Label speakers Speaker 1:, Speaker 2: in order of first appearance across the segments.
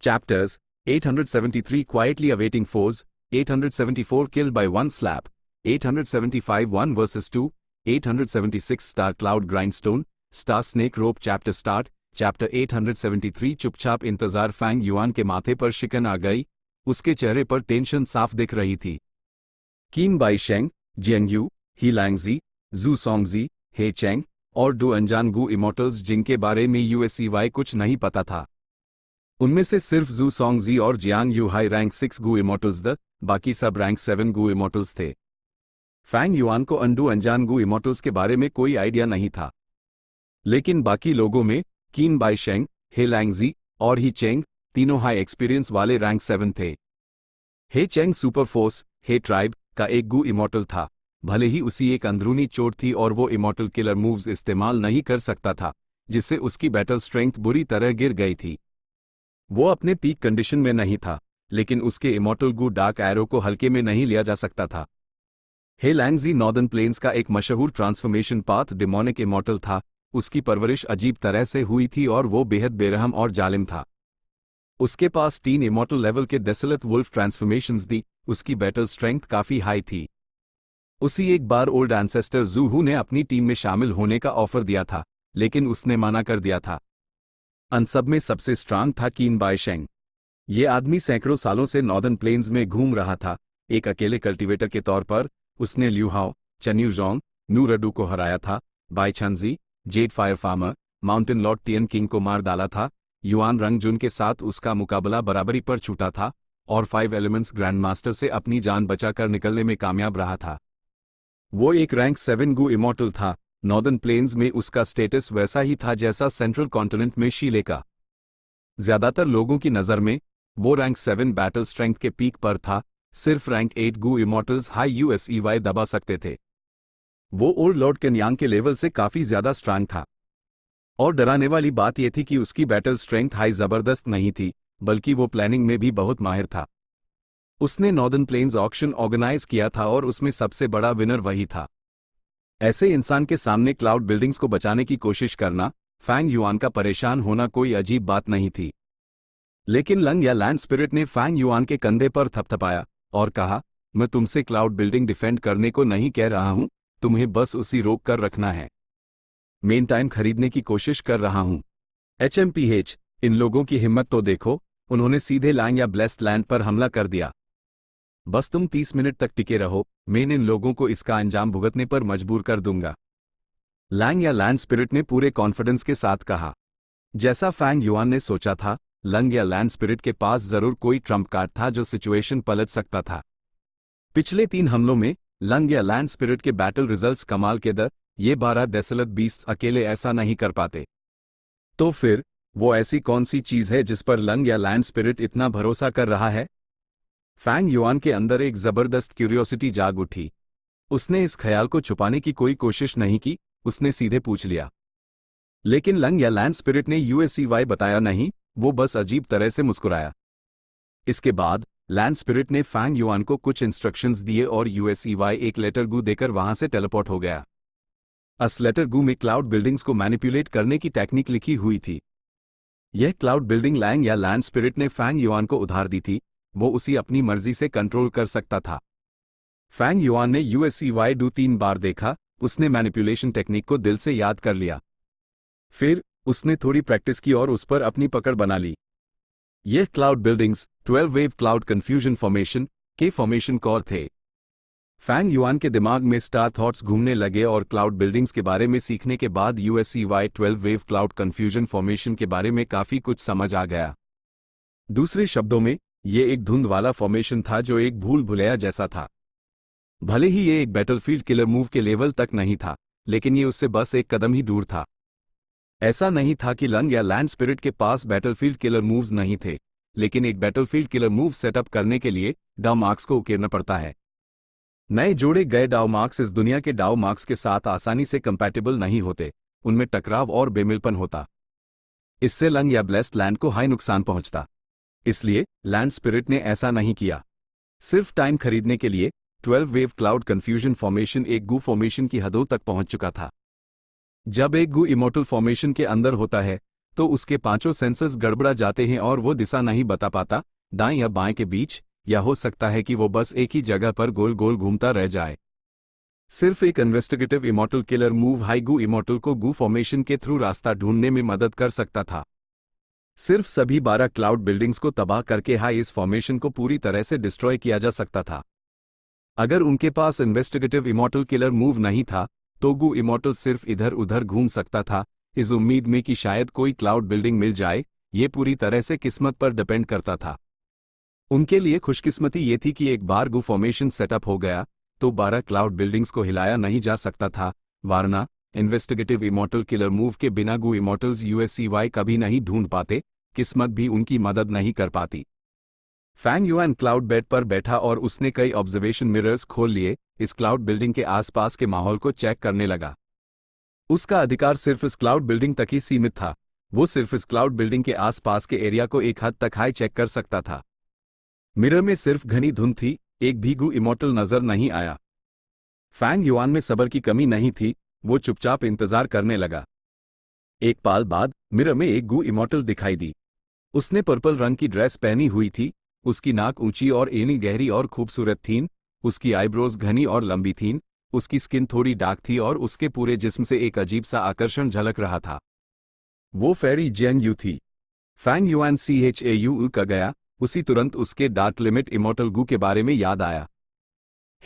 Speaker 1: Chapters 873 Quietly Awaiting Foes, 874 Killed by One Slap, 875 1 vs 2, 876 Star Cloud Grindstone, Star Snake Rope Chapter Start, Chapter 873 चुपचाप इंतजार Fang yuan के माथे पर शिकन आ गई, उसके चेहरे पर टेंशन साफ दिख रही थी। कीन बाई शेंग, जियांगयू, ही लैंगजी, जू सोंगजी, हे चेंग और दो अनजान गु इमोर्टल्स जिनके बारे में यूएसईवाई कुछ नहीं पता था। उनमें से सिर्फ जू सोंगजी और जियांग यू हाई रैंक 6 गु इमोर्टल्स बाकी सब रैंक 7 गु इमोर्टल्स थे। फैंग युआन को अंडू अनजान गु इमोर्टल्स के बारे में कोई आइडिया नहीं था, लेकिन बाकी लोगों में कीन बाई शेंग, हे लैंगजी और ही चेंग तीनों हाई एक्सपीरियंस वाले रैंक 7 थे। हे चेंग सुपर फोर्स, हे ट्राइब का एक गु इमोर्टल था, भले ही उसी एक अंदरूनी चोट थी और वो इमोर्टल किलर मूव्स इस्तेमाल नहीं कर सकता था, जिससे उसकी बैटल स्ट्रेंथ बुरी तरह गिर गई थी। वो अपने पीक कंडीशन में नहीं था, लेकिन उसके इमोर्टल गु डार्क एरो को हल्के में नहीं लिया जा सकता था। हे लैंगजी नॉर्दर्न प्लेन्स का एक मशहूर ट्रांसफॉर्मेशन पाथ डिमोनिक इमोर्टल था, उसकी परवरिश अजीब तरह से हुई थी और वो बेहद बेरहम और जालिम था। उसके पास 3 इमोर्टल लेवल के डेसोलेट वुल्फ ट्रांसफॉर्मेशंस दी, उसकी बैटल स्ट्रेंथ काफी हाई थी। उसी एक बार ओल्ड एंसेस्टर जूहू ने अपनी टीम में शामिल होने का ऑफर दिया था, लेकिन उसने मना कर दिया था। अन सब में सबसे स्ट्रांग था कीन बाई शेंग। ये आदमी सैकड़ों सालों से नॉर्दर्न प्लेन्स में घूम रहा था। एक अकेले कल्टीवेटर के तौर पर उसने ल्यू हाओ, चन्यू जोंग, नू रडू को हराया था, बाई छंजी, jade fire farmer, mountain lord Tian king को मार डाला था, युआन रंगजुन के साथ उसका मुकाबला बराबरी पर छूटा था और 5 एलिमेंट्स ग्रैंड मास्टर से अपनी जान बचाकर निकलने में कामयाब रहा था। वो एक रैंक 7 गु इमोर्टल था। नॉर्दर्न प्लेन्स में उसका स्टेटस वैसा ही था जैसा सेंट्रल कॉन्टिनेंट में शीले का। ज्यादातर लोगों की नज़र में वो रैंक 7 बैटल स्ट्रेंथ के पीक पर था, सिर्फ रैंक 8 गु इमोर्टल्स हाई यूएसईवाई दबा सकते थे। वो ओल्ड लॉर्ड केन्यांग के लेवल से काफी ज्यादा स्ट्रांग था, और डराने वाली बात यह थी कि उसकी बैटल स्ट्रेंथ हाई जबरदस्त नहीं थी, बल्कि वो प्लानिंग में भी बहुत माहिर था। उसने नॉर्दर्न प्लेन्स ऑक्शन ऑर्गेनाइज किया था और उसमें सबसे बड़ा विनर वही था। ऐसे इंसान के सामने क्लाउड बिल्डिंग्स को बचाने की कोशिश करना, फैंग युआन का परेशान होना कोई अजीब बात नहीं थी। लेकिन लंग या लैंड स्पिरिट ने फैंग युआन के कंधे पर थपथपाया और कहा, मैं तुमसे क्लाउड बिल्डिंग डिफेंड करने को नहीं कह रहा हूं, तुम्हें बस उसी रोक कर रखना है। मेन टाइम खरीदने की कोशिश कर रहा हूं। HMPH, इन लोगों की हिम्मत तो देखो, उन्होंने सीधे लैंग या ब्लेस्ड लैंड पर हमला कर दिया। बस तुम 30 मिनट तक टिके रहो, मैं इन लोगों को इसका अंजाम भुगतने पर मजबूर कर दूंगा। लैंग या लैंड स्पिरिट ने पूरे कॉन्फिडेंस के साथ कहा। जैसा फैंग युआन ने सोचा था, लंग या लैंड स्पिरिट के पास जरूर कोई ट्रम्प कार्ड था जो सिचुएशन पलट सकता था। पिछले 3 हमलों में लंग या लैंड स्पिरिट के बैटल रिजल्ट्स कमाल के ये 12 डेसोलेट बीस्ट अकेले ऐसा नहीं कर पाते। तो फिर वो ऐसी कौन सी चीज है जिस पर लंग या लैंड स्पिरिट इतना भरोसा कर रहा है? फैंग युआन के अंदर एक जबरदस्त क्यूरियोसिटी जाग उठी। उसने इस ख्याल को छुपाने की कोई कोशिश नहीं की, उसने सीधे पूछ लिया। लेकिन लंग या लैंड स्पिरिट ने यूएसईवाई बताया नहीं, वो बस अजीब तरह से मुस्कुराया। इसके बाद लैंड स्पिरिट ने फैंग युआन को कुछ इंस्ट्रक्शंस दिए और यूएसईवाई एक लेटर गु देकर वहां से टेलीपोर्ट हो गया। अस लेटर गु में क्लाउड बिल्डिंग्स को मैनिपुलेट करने की टेक्निक लिखी हुई थी। यह क्लाउड बिल्डिंग लैंग या लैंड स्पिरिट ने फैंग युआन को उधार दी थी, वो उसी अपनी मर्जी से कंट्रोल कर सकता था। फैंग युआन ने यूएसईवाई डू 3 बार देखा, उसने मैनिपुलेशन टेक्निक को दिल से याद कर लिया। फिर उसने थोड़ी प्रैक्टिस की और उस पर अपनी पकड़ बना ली। यह cloud buildings 12 wave cloud confusion formation के फॉर्मेशन कोर थे। फैंग युआन के दिमाग में स्टार थॉट्स घूमने लगे और क्लाउड बिल्डिंग्स के बारे में सीखने के बाद यूएसईवाई 12 वेव क्लाउड कन्फ्यूजन फॉर्मेशन के बारे में काफी कुछ समझ आ गया। दूसरे शब्दों में, ये एक धुंध वाला फॉर्मेशन था जो एक भूल भुलैया जैसा था। भले ही ये एक बैटलफील्ड किलर मूव के लेवल तक नहीं था, लेकिन ये उससे बस एक कदम ही दूर था। ऐसा नहीं था कि लंग या लैंड स्पिरिट के पास बैटलफील्ड किलर मूव्स नहीं थे, लेकिन एक बैटलफील्ड किलर मूव सेटअप करने के लिए डाउ मार्क्स को उकेरना पड़ता है। नए जोड़े गए डाउ मार्क्स इस दुनिया के डाउ मार्क्स के साथ आसानी से कंपैटिबल नहीं होते, उनमें टकराव और बेमिलपन होता। इससे लंग या ब्लेस्ड लैंड को हाई नुकसान पहुंचता। इसलिए लैंड स्पिरिट ने ऐसा नहीं किया। सिर्फ टाइम खरीदने के लिए 12 वेव क्लाउड कन्फ्यूजन फॉर्मेशन एक गु फॉर्मेशन की हदों तक पहुंच चुका था। जब एक गु इमोर्टल फॉर्मेशन के अंदर होता है, तो उसके पांचों सेंसर्स गड़बड़ा जाते हैं और वो दिशा नहीं बता पाता, दाएं या बाएं के बीच, या हो सकता है कि वो बस एक ही जगह पर गोल गोल घूमता रह जाए। सिर्फ एक investigative immortal killer move high Gu immortal को गू फॉर्मेशन के थ्रू रास्ता ढूंढने में मदद कर सकता था। सिर्फ सभी 12 क्लाउड बिल्डिंग्स को तबाह करके हाई इस फॉर्मेशन को पूरी तरह से डिस्ट्रॉय किया जा सकता था। अगर उनके पास इन्वेस्टिगेटिव इमॉर्टल किलर मूव नहीं था, तो गू इमॉर्टल सिर्फ इधर उधर घूम सकता था, इस उम्मीद में कि शायद कोई क्लाउड बिल्डिंग मिल जाए। ये पूरी तरह से किस्मत पर डिपेंड करता था। उनके लिए खुशकिस्मती ये थी कि एक बार गू फॉर्मेशन सेटअप हो गया तो 12 क्लाउड बिल्डिंग्स को हिलाया नहीं जा सकता था, वरना इन्वेस्टिगेटिव इमॉर्टल किलर मूव के बिना गू इमॉर्टल्स यूएससीवाई कभी नहीं ढूंढ पाते, किस्मत भी उनकी मदद नहीं कर पाती। फैंग युआन क्लाउड बेड पर बैठा और उसने कई ऑब्जर्वेशन मिरर्स खोल लिए, इस क्लाउड बिल्डिंग के आसपास के माहौल को चेक करने लगा। उसका अधिकार सिर्फ इस क्लाउड बिल्डिंग तक ही सीमित था, वो सिर्फ इस क्लाउड बिल्डिंग के आसपास के एरिया को एक हद तक हाई चेक कर सकता था। मिरर में सिर्फ घनी धुंध थी, एक भी गू इमॉर्टल नजर नहीं आया। फैंग युआन में सब्र की कमी नहीं थी, वो चुपचाप इंतजार करने लगा। एक पल बाद मिरर में एक गू इमॉर्टल दिखाई दी। उसने पर्पल रंग की ड्रेस पहनी हुई थी, उसकी नाक ऊंची और एनी गहरी और खूबसूरत थीं, उसकी आईब्रोज घनी और लंबी थीं, उसकी स्किन थोड़ी डार्क थी और उसके पूरे जिस्म से एक अजीब सा आकर्षण झलक रहा था। वो फेरी जियांग यू थी। फैंग युआन CHAU का गया, उसी तुरंत उसके डार्क लिमिट इमॉर्टल गू के बारे में याद आया।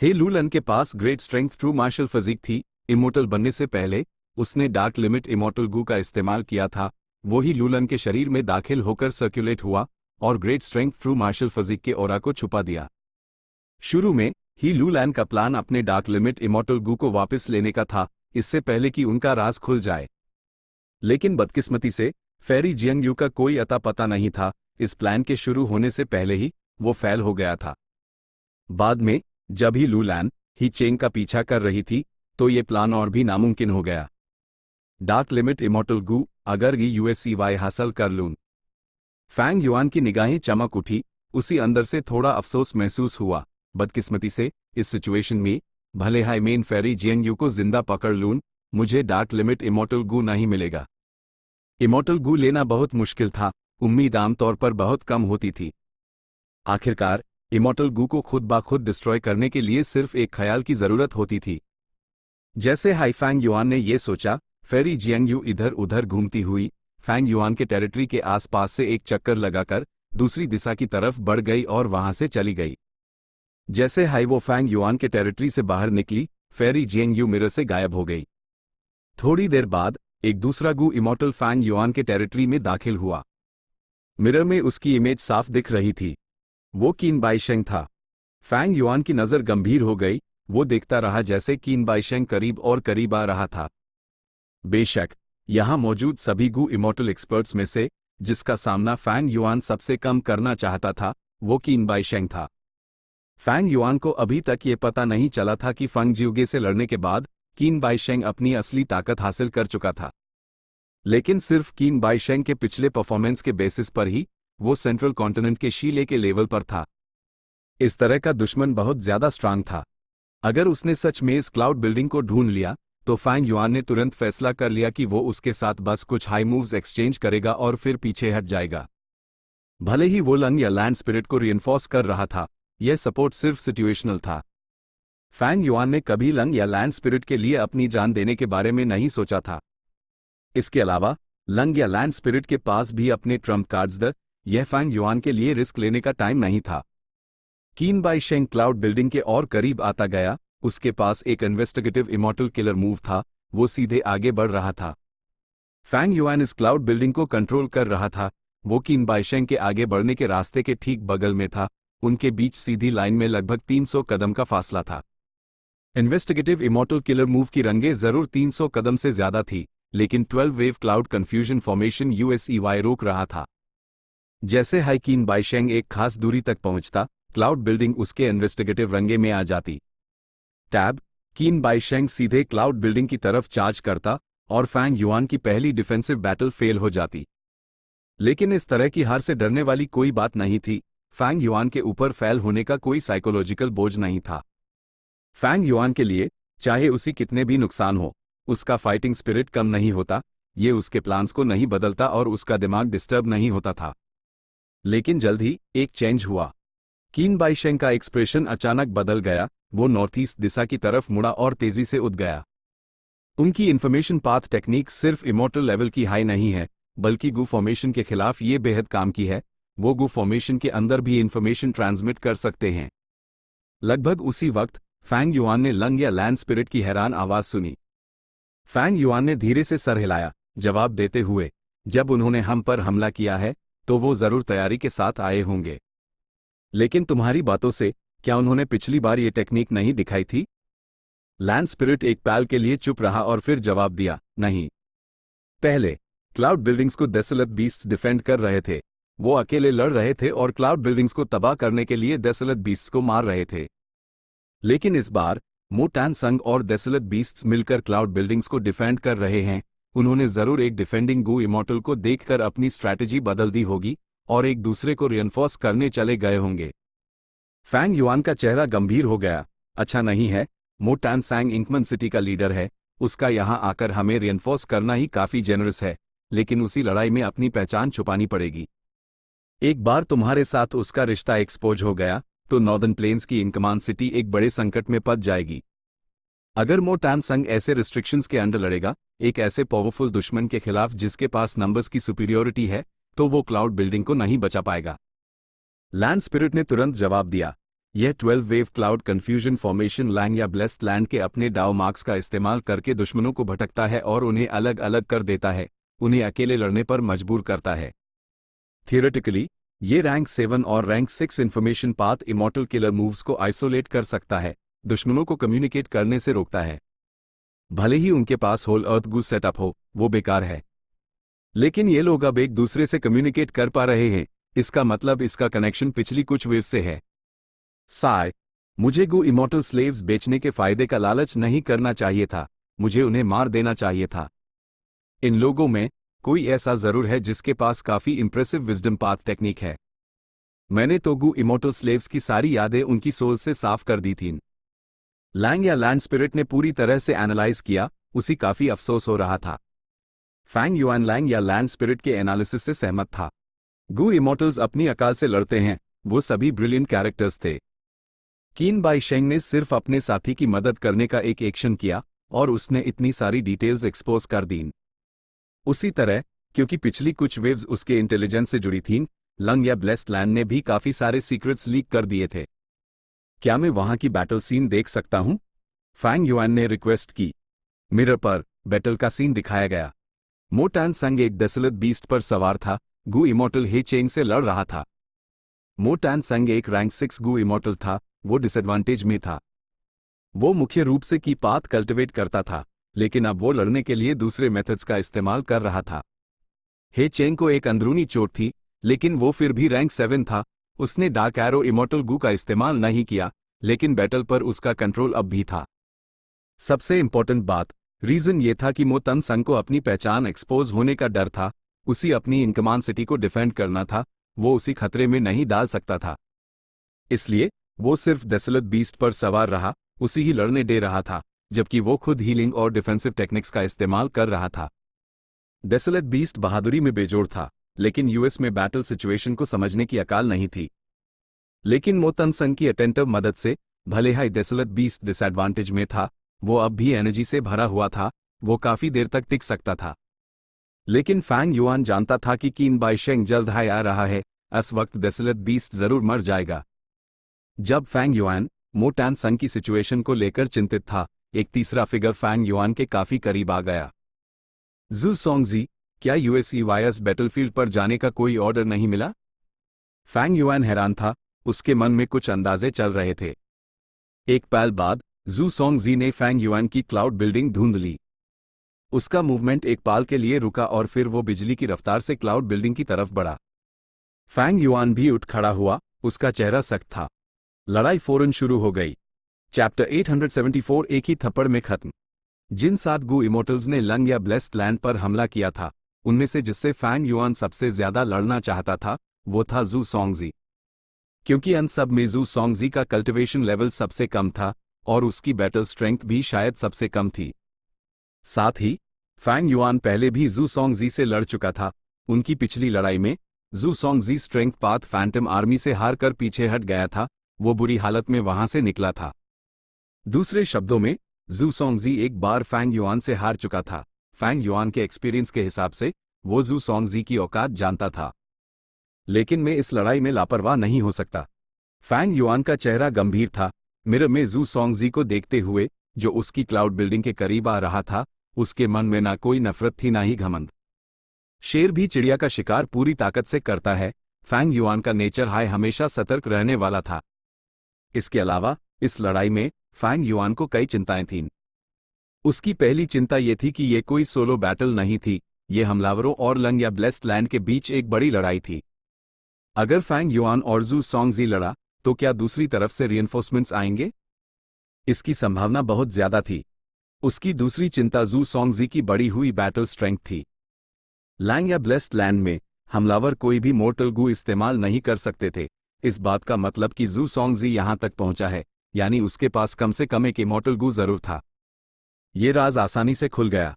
Speaker 1: हे लूलन के पास great strength true martial physique थी, इमॉर्टल बनने से पहले उसने डार्क लिमिट इमॉर्टल गू का इस्तेमाल किया था, वो ही लूलन के शरीर में दाखिल होकर सर्कुलेट हुआ और great strength true martial physique के ऑरा को छुपा दिया। शुरू में ही लूलन का प्लान अपने डार्क लिमिट इमॉर्टल गू को वापस लेने का था, इससे पहले कि उनका राज खुल जाए। लेकिन बदकिस्मती से फेरी जियांग यू का कोई अता पता नहीं था, इस प्लान के शुरू होने से पहले ही वो फेल हो गया था। बाद में जब ही लूलन ही चेंग का पीछा कर रही थी, तो ये प्लान और भी नामुमकिन हो गया। डार्क लिमिट इमॉर्टल गू अगर ये यूएससीवाई हासिल कर लूं। फैंग युआन की निगाहें चमक उठी, उसी अंदर से थोड़ा अफसोस महसूस हुआ। बदकिस्मती से इस सिचुएशन में भले हाई मेन फेरी जियांग यू को जिंदा पकड़ लूं, मुझे डार्क लिमिट इमॉर्टल गू नहीं मिलेगा। इमॉर्टल गू लेना बहुत मुश्किल था, उम्मीद आमतौर पर बहुत कम होती थी। आखिरकार इमॉर्टल गू को खुद ब खुद डिस्ट्रॉय करने के लिए सिर्फ एक ख्याल की जरूरत होती थी। जैसे हाई फैंग युआन ने यह सोचा, फेरी जियांग यू इधर उधर घूमती हुई फैंग युआन के टेरिटरी के आसपास से एक चक्कर लगाकर दूसरी दिशा की तरफ बढ़ गई और वहां से चली गई। जैसे हाई वो फैंग युआन के टेरिटरी से बाहर निकली, फेरी जियांग यू मिरर से गायब हो गई। थोड़ी देर बाद एक दूसरा गू इमॉर्टल फैंग युआन के टेरिटरी में दाखिल हुआ। मिरर में उसकी इमेज साफ दिख रही थी, वो कीन बाइशेंग था। फैंग युआन की नजर गंभीर हो गई, वो देखता रहा जैसे कीन बाइशेंग करीब और करीब आ रहा था। बेशक यहां मौजूद सभी गू इमॉर्टल एक्सपर्ट्स में से जिसका सामना फैंग युआन सबसे कम करना चाहता था, वो कीन बाइशेंग था। फैंग युआन को अभी तक ये पता नहीं चला था कि फंग जियोगे से लड़ने के बाद कीन बाइशेंग अपनी असली ताकत हासिल कर चुका था। लेकिन सिर्फ कीन बाइशेंग के पिछले परफॉर्मेंस के बेसिस पर ही वो सेंट्रल कॉन्टिनेंट के शीले के लेवल पर था। इस तरह का दुश्मन बहुत ज्यादा स्ट्रांग था। अगर उसने सच में इस क्लाउड बिल्डिंग को ढूंढ लिया, तो फैंग युआन ने तुरंत फैसला कर लिया कि वो उसके साथ बस कुछ हाई मूव्स एक्सचेंज करेगा और फिर पीछे हट जाएगा। भले ही वो लंग या लैंड स्पिरिट को रिइंफोर्स कर रहा था, यह सपोर्ट सिर्फ सिचुएशनल था। फैंग युआन ने कभी लंग या लैंड स्पिरिट के लिए अपनी जान देने के बारे में नहीं सोचा था। इसके अलावा लंग या लैंड स्पिरिट के पास भी अपने ट्रम्प कार्ड्स थे, यह फैंग युआन के लिए रिस्क लेने का टाइम नहीं था। कीन बाइशेंग क्लाउड बिल्डिंग के और करीब आता गया, उसके पास एक इन्वेस्टिगेटिव इमॉर्टल किलर मूव था, वो सीधे आगे बढ़ रहा था। फैंग युआन इस क्लाउड बिल्डिंग को कंट्रोल कर रहा था, वो कीन बाइशेंग के आगे बढ़ने के रास्ते के ठीक बगल में था, उनके बीच सीधी लाइन में लगभग 300 कदम का फासला था। इन्वेस्टिगेटिव इमॉर्टल किलर मूव की रंगे जरूर 300 कदम से ज्यादा थी, लेकिन 12 वेव क्लाउड कंफ्यूजन फॉर्मेशन यूएसईवाई रोक रहा था। जैसे हाई कीन बाइशेंग एक खास दूरी तक पहुंचता, क्लाउड बिल्डिंग उसके इन्वेस्टिगेटिव रंगे में आ जाती। टैब कीन बाइशेंग सीधे क्लाउड बिल्डिंग की तरफ चार्ज करता और फैंग युआन की पहली डिफेंसिव बैटल फेल हो जाती। लेकिन इस तरह की हार से डरने वाली कोई बात नहीं थी, फैंग युआन के ऊपर फेल होने का कोई साइकोलॉजिकल बोझ नहीं था। फैंग युआन के लिए चाहे उसी कितने भी नुकसान हो, उसका फाइटिंग स्पिरिट कम नहीं होता, ये उसके प्लान्स को नहीं बदलता और उसका दिमाग डिस्टर्ब नहीं होता था। लेकिन जल्द ही एक चेंज हुआ। कीन बाइशेंग का एक्सप्रेशन अचानक बदल गया। वो नॉर्थ ईस्ट दिशा की तरफ मुड़ा और तेजी से उठ गया। उनकी इन्फॉर्मेशन पाथ टेक्निक सिर्फ इमॉर्टल लेवल की हाई नहीं है, बल्कि गू फॉर्मेशन के खिलाफ ये बेहद काम की है। वो गू फॉर्मेशन के अंदर भी इन्फॉर्मेशन ट्रांसमिट कर सकते हैं। लगभग उसी वक्त फैंग युआन ने लंग या लैंड स्पिरिट की हैरान आवाज सुनी। फैंग युआन ने धीरे से सर हिलाया, जवाब देते हुए, जब उन्होंने हम पर हमला किया है तो वो जरूर तैयारी के साथ आए होंगे। लेकिन तुम्हारी बातों से, क्या उन्होंने पिछली बार ये टेक्निक नहीं दिखाई थी? लैंड स्पिरिट एक पल के लिए चुप रहा और फिर जवाब दिया, नहीं। पहले क्लाउड बिल्डिंग्स को डेसोलेट बीस्ट्स डिफेंड कर रहे थे। वो अकेले लड़ रहे थे और क्लाउड बिल्डिंग्स को तबाह करने के लिए डेसोलेट बीस्ट्स को मार रहे थे। लेकिन इस बार मो टान संग और डेसोलेट बीस्ट्स मिलकर क्लाउड बिल्डिंग्स को डिफेंड कर रहे हैं। उन्होंने जरूर एक डिफेंडिंग गू इमॉर्टल को देखकर अपनी स्ट्रैटेजी बदल दी होगी और एक दूसरे को रियनफोर्स करने चले गए होंगे। फैंग युआन का चेहरा गंभीर हो गया। अच्छा नहीं है, मो टान सैंग इंकमन सिटी का लीडर है, उसका यहां आकर हमें रियनफोर्स करना ही काफी जेनरस है, लेकिन उसी लड़ाई में अपनी पहचान छुपानी पड़ेगी। एक बार तुम्हारे साथ उसका रिश्ता एक्सपोज हो गया तो नॉर्दर्न प्लेन्स की इंकमान सिटी एक बड़े संकट में पड़ जाएगी। अगर मो टान संग ऐसे रिस्ट्रिक्शंस के अंडर लड़ेगा, एक ऐसे पावरफुल दुश्मन के खिलाफ जिसके पास नंबर्स की सुपीरियोरिटी है, तो वो क्लाउड बिल्डिंग को नहीं बचा पाएगा। लैंड स्पिरिट ने तुरंत जवाब दिया, यह 12 वेव क्लाउड कंफ्यूजन फॉर्मेशन लैंग या ब्लेस्ड लैंड के अपने डाउ मार्क्स का इस्तेमाल करके दुश्मनों को भटकता है और उन्हें अलग अलग कर देता है, उन्हें अकेले लड़ने पर मजबूर करता है। थियोरेटिकली ये रैंक 7 और rank 6 information path immortal killer moves को आइसोलेट कर सकता है, दुश्मनों को कम्युनिकेट करने से रोकता है। भले ही उनके पास होल अर्थ गू सेटअप हो, वो बेकार है। लेकिन ये लोग अब एक दूसरे से कम्युनिकेट कर पा रहे हैं, इसका मतलब इसका कनेक्शन पिछली कुछ वेव से है। साय, मुझे गू इमॉर्टल स्लेव्स बेचने के फायदे का लालच नहीं करना चाहिए था, मुझे उन्हें मार देना चाहिए था। इन लोगों में कोई ऐसा जरूर है जिसके पास काफी इंप्रेसिव विजडम पाथ टेक्निक है। मैंने तो गू इमॉर्टल स्लेव्स की सारी यादें उनकी सोल से साफ कर दी थीं। लैंग या लैंड स्पिरिट ने पूरी तरह से एनालाइज किया, उसी काफी अफसोस हो रहा था। फैंग युआन लैंग या लैंड स्पिरिट के एनालिसिस से सहमत था। गू इमॉर्टल्स अपनी अकाल से लड़ते हैं, वो सभी ब्रिलियंट कैरेक्टर्स थे। कीन बाइशेंग ने सिर्फ अपने साथी की मदद करने का एक एक्शन किया और उसने इतनी सारी डिटेल्स एक्सपोज कर दीं। उसी तरह, क्योंकि पिछली कुछ वेव्स उसके इंटेलिजेंस से जुड़ी थीं, लंग या ब्लेस्ड लैंड ने भी काफी सारे सीक्रेट्स लीक कर दिए थे। क्या मैं वहां की बैटल सीन देख सकता हूं? फैंग युआन ने रिक्वेस्ट की। मिरर पर बैटल का सीन दिखाया गया। मो टान संग एक डेसोलेट बीस्ट पर सवार था, गू इमॉर्टल हे चेंग से लड़ रहा था। मो टान संग एक रैंक 6 गू इमॉर्टल था, वो डिसएडवांटेज में था। वो मुख्य रूप से की पाथ कल्टिवेट करता था, लेकिन अब वो लड़ने के लिए दूसरे मेथड्स का इस्तेमाल कर रहा था। हे चेंग को एक अंदरूनी चोट थी, लेकिन वो फिर भी रैंक 7 था। उसने डार्क एरो इमॉर्टल गू का इस्तेमाल नहीं किया, लेकिन बैटल पर उसका कंट्रोल अब भी था। सबसे इंपॉर्टेंट बात, रीजन ये था कि मो तन संग को अपनी पहचान एक्सपोज होने का डर था, उसी अपनी इनकमान सिटी को डिफेंड करना था, वो उसी खतरे में नहीं डाल सकता था। इसलिए वो सिर्फ डेसोलेट बीस्ट पर सवार रहा, उसी ही लड़ने दे रहा था, जबकि वो खुद हीलिंग और डिफेंसिव टेक्निक्स का इस्तेमाल कर रहा था। डेसोलेट बीस्ट बहादुरी में बेजोड़ था, लेकिन यूएस में बैटल सिचुएशन को समझने की अकाल नहीं थी। लेकिन मो तन संग की अटेंटिव मदद से, भले ही डेसोलेट बीस्ट डिसएडवांटेज में था, वो अब भी एनर्जी से भरा हुआ था, वो काफी देर तक टिक सकता था। लेकिन फैंग युआन जानता था कि कीन बाइशेंग जल्द हाय आ रहा है, इस वक्त डेसोलेट बीस्ट जरूर मर जाएगा। जब फैंग युआन मो टान संग की सिचुएशन को लेकर चिंतित था, एक तीसरा फिगर फैंग युआन के काफी करीब आ गया। जू सोंगजी, क्या यूएसईवाईएस बैटलफील्ड पर जाने का कोई ऑर्डर नहीं मिला? फैंग युआन हैरान था, उसके मन में कुछ अंदाजे चल रहे थे। एक पल बाद जू सोंगजी ने फैंग युआन की क्लाउड बिल्डिंग ढूंढ ली। उसका मूवमेंट एक पल के लिए रुका और फिर वो बिजली की रफ्तार से क्लाउड बिल्डिंग की तरफ बढ़ा। फैंग युआन भी उठ खड़ा हुआ, उसका चेहरा सख्त था। लड़ाई फौरन शुरू हो गई। चैप्टर 874 एक ही थप्पड़ में खत्म। जिन 7 गू इमॉर्टल्स ने लंग या ब्लेस्ड लैंड पर हमला किया था, उनमें से जिससे फैंग युआन सबसे ज्यादा लड़ना चाहता था, वो था जू सोंगजी। क्योंकि अन सब में जू सोंगजी का कल्टिवेशन लेवल सबसे कम था और उसकी बैटल स्ट्रेंथ भी शायद सबसे कम थी। साथ ही फैंग युआन पहले भी जू सोंगजी से लड़ चुका था। उनकी पिछली लड़ाई में जू सोंगजी स्ट्रेंथ पाथ फैंटम आर्मी से हारकर पीछे हट गया था। वो बुरी हालत में वहां से निकला था। दूसरे शब्दों में, जू सोंगजी एक बार फैंग युआन से हार चुका था। फैंग युआन के एक्सपीरियंस के हिसाब से वो जू सोंगजी की औकात जानता था। लेकिन मैं इस लड़ाई में लापरवाह नहीं हो सकता। फैंग युआन का चेहरा गंभीर था। मिरर में जू सोंगजी को देखते हुए, जो उसकी क्लाउड बिल्डिंग के करीब आ रहा था, उसके मन में ना कोई नफरत थी ना ही घमंड। शेर भी चिड़िया का शिकार पूरी ताकत से करता है। फैंग युआन का नेचर हाई हमेशा सतर्क रहने वाला था। इसके अलावा इस लड़ाई में फैंग युआन को कई चिंताएं थीं। उसकी पहली चिंता ये थी कि ये कोई सोलो बैटल नहीं थी, ये हमलावरों और लंग या ब्लेस्ड लैंड के बीच एक बड़ी लड़ाई थी। अगर फैंग युआन और जू सोंगजी लड़ा, तो क्या दूसरी तरफ से रिइंफोर्समेंट्स आएंगे? इसकी संभावना बहुत ज्यादा थी। उसकी दूसरी चिंता जू सोंगजी की बढ़ी हुई बैटल स्ट्रेंथ थी। लैंग या ब्लेस्ड लैंड में हमलावर कोई भी मोर्टल गू इस्तेमाल नहीं कर सकते थे। इस बात का मतलब कि जू सोंगजी यहां तक पहुंचा है, यानी उसके पास कम से कम एक इमॉर्टल गू जरूर था। ये राज आसानी से खुल गया,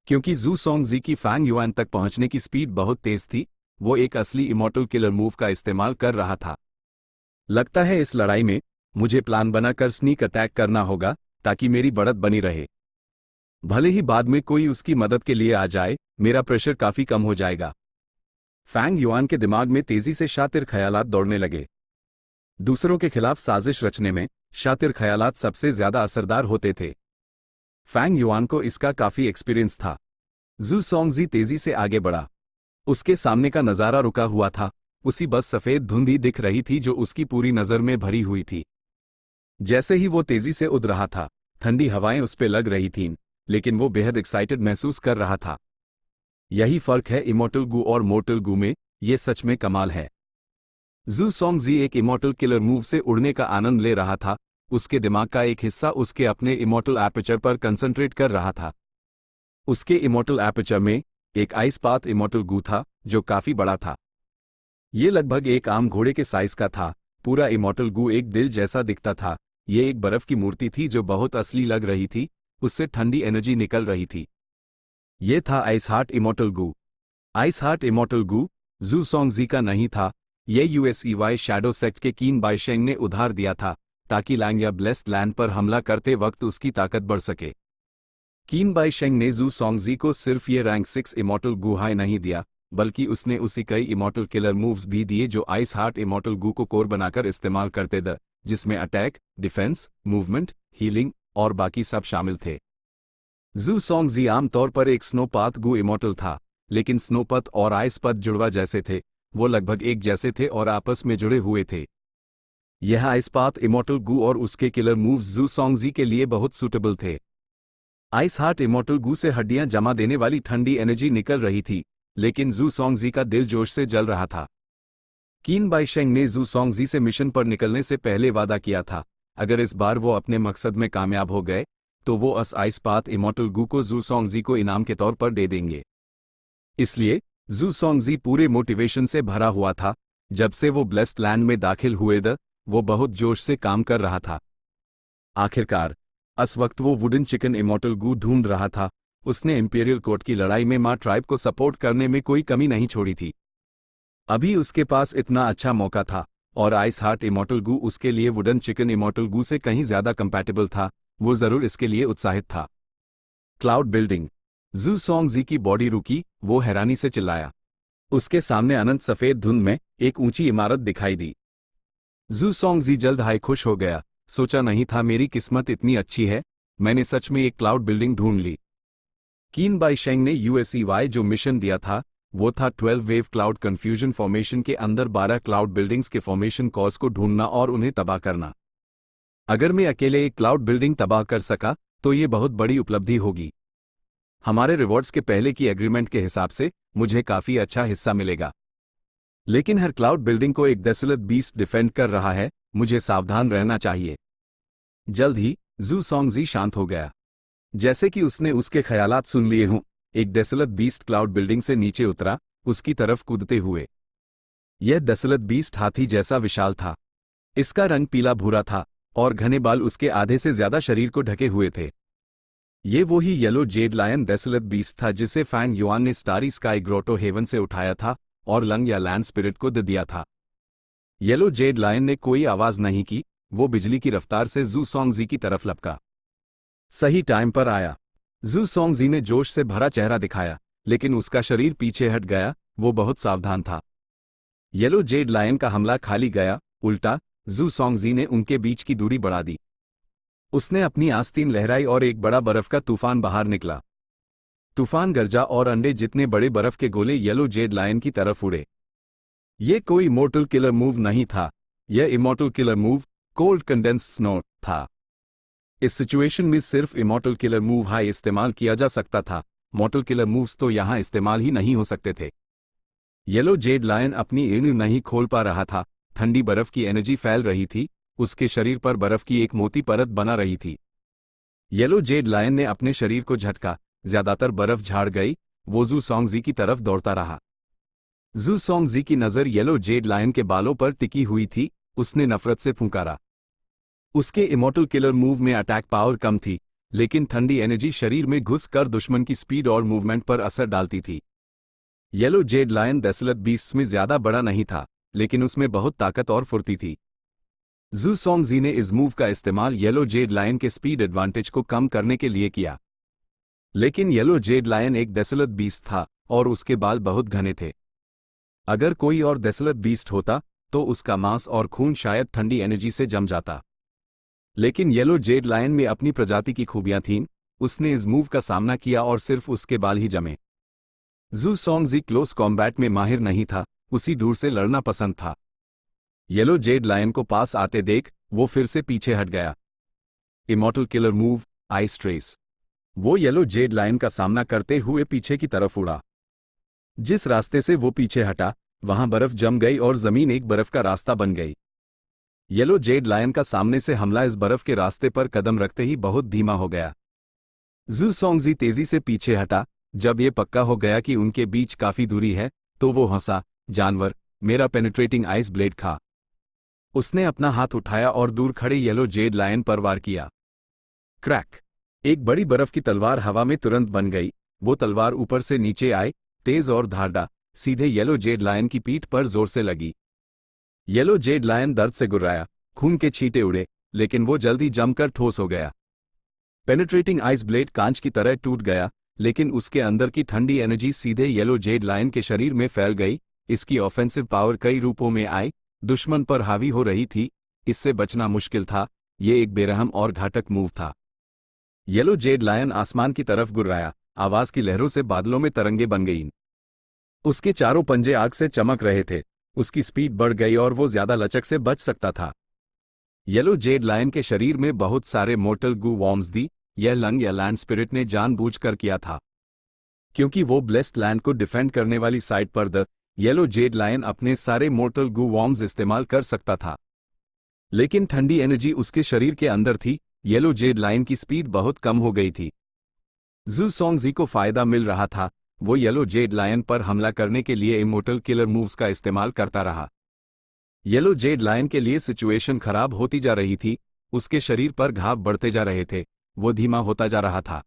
Speaker 1: क्योंकि जू सोंगजी की फैंग युआन तक पहुंचने की स्पीड बहुत तेज थी। वो एक असली इमॉर्टल किलर मूव का इस्तेमाल कर रहा था। लगता है इस लड़ाई में मुझे प्लान बनाकर स्नीक अटैक करना होगा, ताकि मेरी बढ़त बनी रहे। भले ही बाद में कोई उसकी मदद के लिए आ जाए, मेरा प्रेशर काफी कम हो जाएगा। फैंग युआन के दिमाग में तेजी से शातिर ख्यालात दौड़ने लगे। दूसरों के खिलाफ साजिश रचने में शातिर ख्यालात सबसे ज्यादा असरदार होते थे। फैंग युआन को इसका काफी एक्सपीरियंस था। जू सोंगजी तेजी से आगे बढ़ा। उसके सामने का नजारा रुका हुआ था। उसी बस सफेद धुंध ही दिख रही थी जो उसकी पूरी नजर में भरी हुई थी। जैसे ही वो तेजी से उड़ रहा था, ठंडी हवाएं उस पे लग रही थीं, लेकिन वो बेहद एक्साइटेड महसूस कर रहा था। यही फर्क है इमॉर्टल गू और मोर्टल गू में। ये सच में कमाल है। जू सोंगजी एक इमॉर्टल किलर मूव से उड़ने का आनंद ले रहा था। उसके दिमाग का एक हिस्सा उसके अपने इमॉर्टल एपर्चर पर कंसंट्रेट कर रहा था। उसके इमॉर्टल एपर्चर में एक आइस पाथ इमॉर्टल गू था, जो काफी बड़ा था। ये लगभग एक आम घोड़े के साइज का था। पूरा इमॉर्टल गू एक दिल जैसा दिखता था। ये एक बर्फ की मूर्ति थी जो बहुत असली लग रही थी। उससे ठंडी एनर्जी निकल रही थी। ये था आइस हार्ट इमॉर्टल गू। आइस हार्ट इमॉर्टल गू जू सोंगजी का नहीं था। ये यूएसईवाई शैडो सेक्ट के कीन बाइशेंग ने उधार दिया था, ताकि लैंग या ब्लेस्ड लैंड पर हमला करते वक्त उसकी ताकत बढ़ सके। कीन बाइशेंग ने जू सोंगजी को सिर्फ ये रैंक 6 इमॉर्टल गू हाई नहीं दिया, बल्कि उसने उसी कई इमॉर्टल किलर मूव्स भी दिए जो आइस हार्ट इमॉर्टल गू को कोर बनाकर इस्तेमाल करते थे, जिसमें अटैक, डिफेंस, मूवमेंट, हीलिंग और बाकी सब शामिल थे। जू सोंगजी आमतौर पर एक स्नोपाथ गू इमॉर्टल था, लेकिन स्नोपथ और आइसपथ जुड़वा जैसे थे। वो लगभग एक जैसे थे और आपस में जुड़े हुए थे। यह आइसपाथ इमॉर्टल गू और उसके किलर मूव्स जू सोंगजी के लिए बहुत सूटेबल थे। आइस हार्ट इमॉर्टल गू से हड्डियां जमा देने वाली ठंडी एनर्जी निकल रही थी, लेकिन जू सोंगजी का दिल जोश से जल रहा था। कीन बाइशेंग ने जू सोंगजी से मिशन पर निकलने से पहले वादा किया था, अगर इस बार वो अपने मकसद में कामयाब हो गए, तो वो आइसपाथ इमॉर्टल गू को जू सोंगजी को इनाम के तौर पर दे देंगे। इसलिए जू सोंगजी पूरे मोटिवेशन से भरा हुआ था। जब से वो ब्लेस्ड लैंड में दाखिल हुए वो बहुत जोश से काम कर रहा था। आखिरकार इस वक्त वो वुडन चिकन इमॉर्टल गू ढूंढ रहा था। उसने इंपीरियल कोर्ट की लड़ाई में मा ट्राइब को सपोर्ट करने में कोई कमी नहीं छोड़ी थी। अभी उसके पास इतना अच्छा मौका था, और आइस हार्ट इमॉर्टल गू उसके लिए वुडन चिकन इमॉर्टल गू से कहीं ज्यादा कंपैटिबल था। वो जरूर इसके लिए उत्साहित था। Cloud building. जू सोंगजी की बॉडी रुकी। वो हैरानी से चिल्लाया। उसके सामने अनंत सफेद धुंध में एक ऊंची इमारत दिखाई दी। जू सोंगजी जल्द हाई खुश हो गया। सोचा नहीं था मेरी किस्मत इतनी अच्छी है, मैंने सच में एक क्लाउड बिल्डिंग ढूंढ ली। कीन बाइशेंग ने यूएसईवाई जो मिशन दिया था, वो था 12 वेव क्लाउड कंफ्यूजन फॉर्मेशन के अंदर 12 क्लाउड बिल्डिंग्स के फॉर्मेशन कॉज को ढूंढना और उन्हें तबाह करना। अगर मैं अकेले एक क्लाउड बिल्डिंग तबाह कर सका, तो ये बहुत बड़ी उपलब्धि होगी। हमारे रिवॉर्ड्स के पहले की एग्रीमेंट के हिसाब से मुझे काफी अच्छा हिस्सा मिलेगा। लेकिन हर क्लाउड बिल्डिंग को एक डेसोलेट बीस्ट डिफेंड कर रहा है, मुझे सावधान रहना चाहिए। जल्द ही जू सोंगजी शांत हो गया, जैसे कि उसने उसके ख्यालात सुन लिए हों। एक डेसोलेट बीस्ट क्लाउड बिल्डिंग से नीचे उतरा, उसकी तरफ कूदते हुए। यह डेसोलेट बीस्ट हाथी जैसा विशाल था। इसका रंग पीला भूरा था और घने बाल उसके आधे से ज्यादा शरीर को ढके हुए थे। ये वो ही yellow jade lion desolate beast था जिसे फैंग युआन ने स्टारी स्काई ग्रोटो हेवन से उठाया था और लंग या लैंड स्पिरिट को दे दिया था। येलो जेड लायन ने कोई आवाज नहीं की, वो बिजली की रफ्तार से जू सोंगजी की तरफ लपका। सही टाइम पर आया। जू सोंगजी ने जोश से भरा चेहरा दिखाया, लेकिन उसका शरीर पीछे हट गया, वो बहुत सावधान था। येलो जेड लायन का हमला खाली गया, उल्टा जू सोंगजी ने उनके बीच की दूरी बढ़ा दी। उसने अपनी आस्तीन लहराई और एक बड़ा बर्फ का तूफान बाहर निकला। तूफान गरजा और अंडे जितने बड़े बर्फ के गोले येलो जेड लायन की तरफ उड़े। ये कोई मोर्टल किलर मूव नहीं था, यह immortal killer move, cold condensed snow था। इस सिचुएशन में सिर्फ इमॉर्टल किलर मूव हाई इस्तेमाल किया जा सकता था, मॉर्टल किलर मूव्स तो यहां इस्तेमाल ही नहीं हो सकते थे। येलो जेड लायन अपनी ईंट नहीं खोल पा रहा था, ठंडी बर्फ की एनर्जी फैल रही थी, उसके शरीर पर बर्फ की एक मोटी परत बना रही थी। येलो जेड लायन ने अपने शरीर को झटका, ज्यादातर बर्फ झाड़ गई, वो जू सोंगजी की तरफ दौड़ता रहा। जू सोंगजी की नजर येलो जेड लायन के बालों पर टिकी हुई थी, उसने नफरत से फुंकारा। उसके इमॉर्टल किलर मूव में अटैक पावर कम थी, लेकिन ठंडी एनर्जी शरीर में घुस कर दुश्मन की स्पीड और मूवमेंट पर असर डालती थी। Yellow jade lion desolate beasts में ज्यादा बड़ा नहीं था, लेकिन उसमें बहुत ताकत और फुर्ती थी। जू सोंगजी ने इस मूव का इस्तेमाल येलो जेड लायन के स्पीड एडवांटेज को कम करने के लिए किया। लेकिन येलो जेड लायन एक डेसोलेट बीस्ट था और उसके बाल बहुत घने थे। अगर कोई और डेसोलेट बीस्ट होता तो उसका मांस और खून शायद ठंडी एनर्जी से जम जाता। लेकिन येलो जेड लायन में अपनी प्रजाति की खूबियां थीं, उसने इस मूव का सामना किया और सिर्फ उसके बाल ही जमे। जू सोंगजी क्लोज कॉम्बैट में माहिर नहीं था, उसी दूर से लड़ना पसंद था। येलो जेड लायन को पास आते देख वो फिर से पीछे हट गया। Immortal killer move, ice trace. वो येलो जेड लायन का सामना करते हुए पीछे की तरफ उड़ा। जिस रास्ते से वो पीछे हटा, वहां बर्फ जम गई और जमीन एक बर्फ का रास्ता बन गई। येलो जेड लायन का सामने से हमला इस बर्फ के रास्ते पर कदम रखते ही बहुत धीमा हो गया। जू सोंगजी तेजी से पीछे हटा, जब ये पक्का हो गया कि उनके बीच काफी दूरी है, तो वो हंसा, जानवर, मेरा पेनिट्रेटिंग आइस ब्लेड खा। उसने अपना हाथ उठाया और दूर खड़े येलो जेड लायन पर वार किया। क्रैक! एक बड़ी बर्फ की तलवार हवा में तुरंत बन गई, वो तलवार ऊपर से नीचे आए, तेज और धारदार, सीधे येलो जेड लायन की पीठ पर जोर से लगी। येलो जेड लायन दर्द से गुर्राया, खून के छींटे उड़े, लेकिन वो जल्दी जमकर ठोस हो गया। पेनिट्रेटिंग आइस ब्लेड कांच की तरह टूट गया, लेकिन उसके अंदर की ठंडी एनर्जी सीधे येलो जेड लायन के शरीर में फैल गई। इसकी ऑफेंसिव पावर कई रूपों में आई, दुश्मन पर हावी हो रही थी, इससे बचना मुश्किल था, ये एक बेरहम और घातक मूव था। येलो जेड लायन आसमान की तरफ गुर्राया, आवाज की लहरों से बादलों में तरंगे बन गईं। उसके चारों पंजे आग से चमक रहे थे, उसकी स्पीड बढ़ गई और वो ज्यादा लचक से बच सकता था। येलो जेड लायन के शरीर में बहुत सारे मोर्टल गू वॉर्म्स थी, यह लंग या लैंड स्पिरिट ने जानबूझकर किया था, क्योंकि वो ब्लेस्ड लैंड को डिफेंड करने वाली साइड पर द येलो जेड लायन अपने सारे मोर्टल गू वॉर्म्स इस्तेमाल कर सकता था। लेकिन ठंडी एनर्जी उसके शरीर के अंदर थी, येलो जेड लायन की स्पीड बहुत कम हो गई थी। जू सोंगजी को फायदा मिल रहा था, वो येलो जेड लायन पर हमला करने के लिए इमोर्टल किलर मूव्स का इस्तेमाल करता रहा। येलो जेड लायन के लिए सिचुएशन खराब होती जा रही थी, उसके शरीर पर घाव बढ़ते जा रहे थे, वो धीमा होता जा रहा था।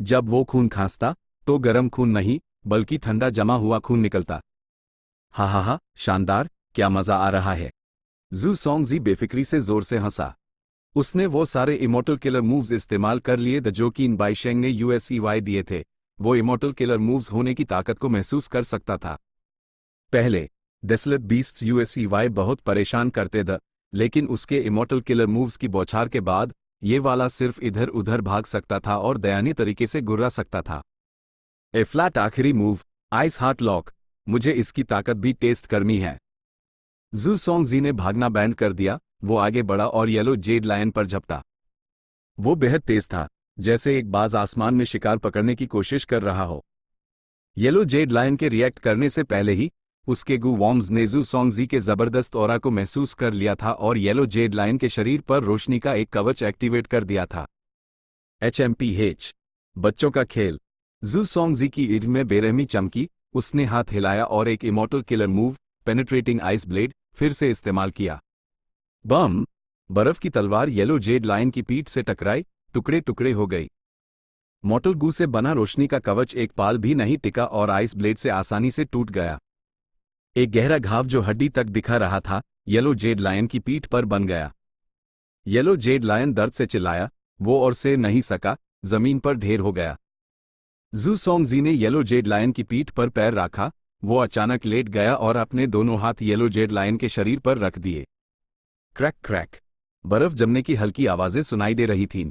Speaker 1: जब वो खून खांसता तो गर्म खून नहीं, बल्कि ठंडा जमा हुआ खून निकलता। हा हा हा, शानदार, क्या मजा आ रहा है। जू सोंगजी बेफिक्री से जोर से हंसा। उसने वो सारे इमोर्टल किलर मूव्स इस्तेमाल कर लिए जो कि इन बाइशेंग ने यूएसईवाई दिए थे। वो इमोर्टल किलर मूव्स होने की ताकत को महसूस कर सकता था। पहले डेसोलेट बीस्ट्स यूएसईवाई बहुत परेशान करते थे, लेकिन उसके इमोर्टल किलर मूव्स की बौछार के बाद ये वाला सिर्फ इधर उधर भाग सकता था और दयनीय तरीके से गुर्रा सकता था। ए फ्लैट आखिरी मूव, आइस हार्ट लॉक, मुझे इसकी ताकत भी टेस्ट करनी है। जू सोंगजी ने भागना बैंड कर दिया, वो आगे बढ़ा और येलो जेड लायन पर झपटा। वो बेहद तेज था, जैसे एक बाज आसमान में शिकार पकड़ने की कोशिश कर रहा हो। येलो जेड लायन के रिएक्ट करने से पहले ही उसके गू वॉर्म्स ने जू सोंगजी के जबरदस्त ऑरा को महसूस कर लिया था और येलो जेड लायन के शरीर पर रोशनी का एक कवच एक्टिवेट कर दिया था। HMPH, बच्चों का खेल। जू सोंगजी की ईद में बेरहमी चमकी, उसने हाथ हिलाया और एक immortal killer move, penetrating ice blade, फिर से इस्तेमाल किया। बम! बर्फ की तलवार येलो जेड लायन की पीठ से टकराई, टुकड़े टुकड़े हो गई। मॉर्टल गू से बना रोशनी का कवच एक पाल भी नहीं टिका और आइस ब्लेड से आसानी से टूट गया। एक गहरा घाव जो हड्डी तक दिखा रहा था येलो जेड लायन की पीठ पर बन गया। येलो जेड लायन दर्द से चिल्लाया, वो और से नहीं सका, जमीन पर ढेर हो गया। जू सोंगजी ने येलो जेड लायन की पीठ पर पैर रखा, वो अचानक लेट गया और अपने दोनों हाथ येलो जेड लायन के शरीर पर रख दिए। क्रैक क्रैक, बर्फ जमने की हल्की आवाजें सुनाई दे रही थीं।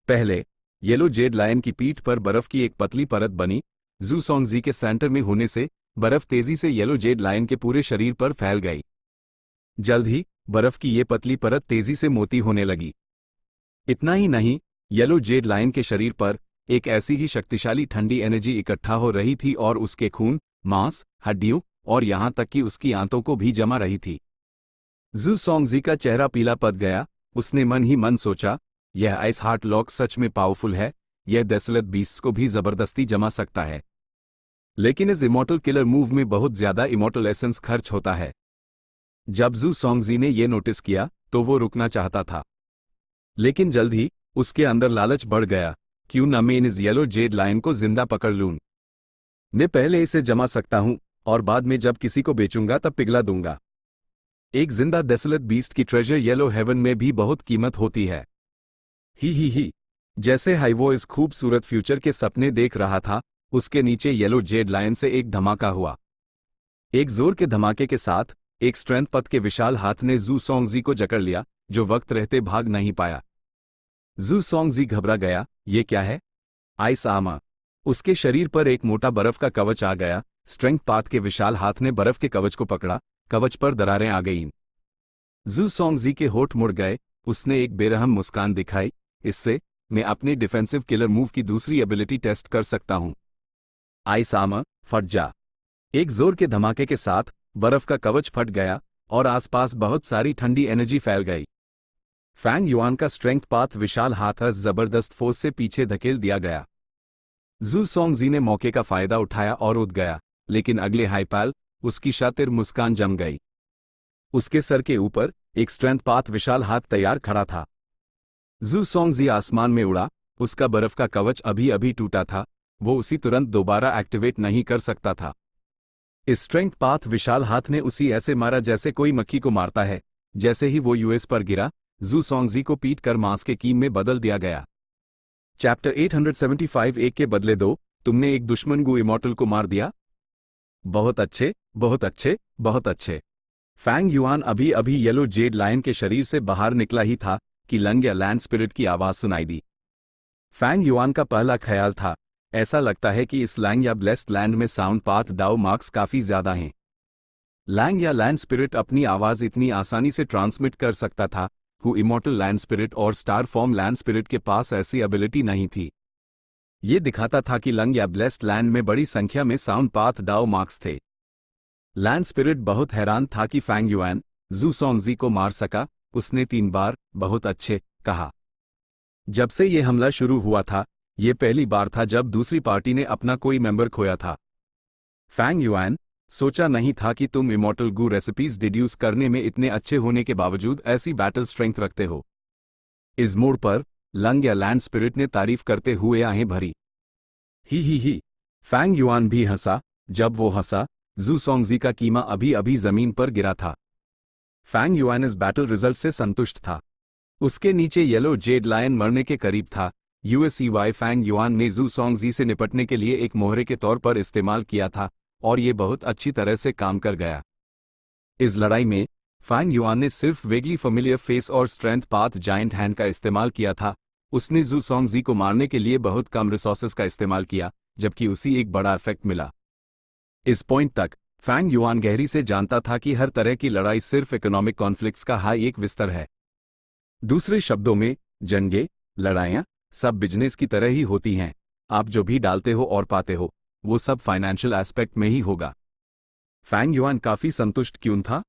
Speaker 1: पहले येलो जेड लायन की पीठ पर बर्फ की एक पतली परत बनी। जू सोंगजी के सेंटर में होने से बर्फ तेजी से येलो जेड लायन के पूरे शरीर पर फैल गई। जल्द ही बर्फ की ये पतली परत तेजी से मोटी होने लगी। इतना ही नहीं, येलो जेड लायन के शरीर पर एक ऐसी ही शक्तिशाली ठंडी एनर्जी इकट्ठा हो रही थी और उसके खून, मांस, हड्डियों और यहां तक कि उसकी आंतों को भी जमा रही थी। जू सोंगजी का चेहरा पीला पड़ गया। उसने मन ही मन सोचा, यह आइस हार्ट लॉक सच में पावरफुल है, यह डेसोलेट बीस्ट्स को भी जबरदस्ती जमा सकता है। लेकिन इस इमॉर्टल किलर मूव में बहुत ज्यादा इमॉर्टल एसेंस खर्च होता है। जब जू सोंगजी ने यह नोटिस किया तो वो रुकना चाहता था, लेकिन जल्द ही उसके अंदर लालच बढ़ गया। क्यों न मैं इस येलो जेड लायन को जिंदा पकड़ लूं। मैं पहले इसे जमा सकता हूं और बाद में जब किसी को बेचूंगा तब पिघला दूंगा। एक जिंदा डेसोलेट बीस्ट की ट्रेजर येलो हेवन में भी बहुत कीमत होती है। ही। जैसे हाई वो इस खूबसूरत फ्यूचर के सपने देख रहा था, उसके नीचे येलो जेड लायन से एक धमाका हुआ। एक जोर के धमाके के साथ एक स्ट्रेंथ पथ के विशाल हाथ ने जू सोंगजी को जकड़ लिया, जो वक्त रहते भाग नहीं पाया। जू सोंगजी घबरा गया, ये क्या है? Ice armour. उसके शरीर पर एक मोटा बर्फ का कवच आ गया। स्ट्रेंथ पाथ के विशाल हाथ ने बर्फ के कवच को पकड़ा, कवच पर दरारें आ गईं। जू सोंगजी के होठ मुड़ गए, उसने एक बेरहम मुस्कान दिखाई, इससे मैं अपने डिफेंसिव किलर मूव की दूसरी एबिलिटी टेस्ट कर सकता हूं। आइस आर्मर, फट जा। एक जोर के धमाके के साथ बर्फ का कवच फट गया और आसपास बहुत सारी ठंडी एनर्जी फैल गई। फैंग युआन का स्ट्रेंथ पाथ विशाल हाथ जबरदस्त फोर्स से पीछे धकेल दिया गया। जू सोंगजी ने मौके का फायदा उठाया और उठ गया, लेकिन अगले हाईपाल उसकी शातिर मुस्कान जम गई। उसके सर के ऊपर एक स्ट्रेंथ पाथ विशाल हाथ तैयार खड़ा था। जू सोंगजी आसमान में उड़ा, उसका बर्फ का कवच अभी अभी टूटा था, वो उसी तुरंत दोबारा एक्टिवेट नहीं कर सकता था। इस स्ट्रेंथ पाथ विशाल हाथ ने उसी ऐसे मारा जैसे कोई मक्खी को मारता है। जैसे ही वो यूएस पर गिरा, जू सोंगजी को पीट कर मांस के कीम में बदल दिया गया। चैप्टर 875 एक के बदले दो, तुमने एक दुश्मन गू इमॉर्टल को मार दिया। बहुत अच्छे, बहुत अच्छे, बहुत अच्छे। फैंग युआन अभी अभी येलो जेड लायन के शरीर से बाहर निकला ही था कि लंग या लैंड स्पिरिट की आवाज सुनाई दी। फैंग युआन का पहला ख्याल था, ऐसा लगता है कि इस लैंग या ब्लेस्ड लैंड में साउंड पाथ डाउ मार्क्स काफी ज्यादा हैं। लैंग या लैंड स्पिरिट अपनी आवाज इतनी आसानी से ट्रांसमिट कर सकता था, हु इमॉर्टल लैंड स्पिरिट और स्टार फॉर्म लैंड स्पिरिट के पास ऐसी एबिलिटी नहीं थी। ये दिखाता था कि लंग या ब्लेस्ड लैंड में बड़ी संख्या में साउंड पाथ डाउ मार्क्स थे। लैंड स्पिरिट बहुत हैरान था कि फैंग युआन जू सोंगजी को मार सका। उसने 3 बार बहुत अच्छे कहा। जब से ये हमला शुरू हुआ था, ये पहली बार था जब दूसरी पार्टी ने अपना कोई मेंबर खोया था। फैंग युआन, सोचा नहीं था कि तुम इमॉर्टल गू रेसिपीज डिड्यूस करने में इतने अच्छे होने के बावजूद ऐसी बैटल स्ट्रेंथ रखते हो। इस मोड़ पर लंग या लैंड स्पिरिट ने तारीफ करते हुए आहें भरी। ही। फैंग युआन भी हंसा। जब वो हंसा, जू सोंगजी का कीमा अभी अभी जमीन पर गिरा था। फैंग युआन इस बैटल रिजल्ट से संतुष्ट था। उसके नीचे येलो जेड लायन मरने के करीब था। यूएसईवाई फैंग युआन ने जू सोंगजी से निपटने के लिए एक मोहरे के तौर पर इस्तेमाल किया था और ये बहुत अच्छी तरह से काम कर गया। इस लड़ाई में फैंग युआन ने सिर्फ वेगली फेमिलियर फेस और स्ट्रेंथ पाथ जायंट हैंड का इस्तेमाल किया था। उसने जू सोंगजी को मारने के लिए बहुत कम रिसोर्सेज का इस्तेमाल किया, जबकि उसी एक बड़ा इफेक्ट मिला। इस पॉइंट तक फैंग युआन गहरी से जानता था कि हर तरह की लड़ाई सिर्फ इकोनॉमिक कॉन्फ्लिक्ट्स का हाई एक विस्तार है। दूसरे शब्दों में, जंगें, लड़ाइयाँ सब बिजनेस की तरह ही होती हैं। आप जो भी डालते हो और पाते हो, वो सब फाइनेंशियल एस्पेक्ट में ही होगा। फैंग युआन काफी संतुष्ट क्यों था?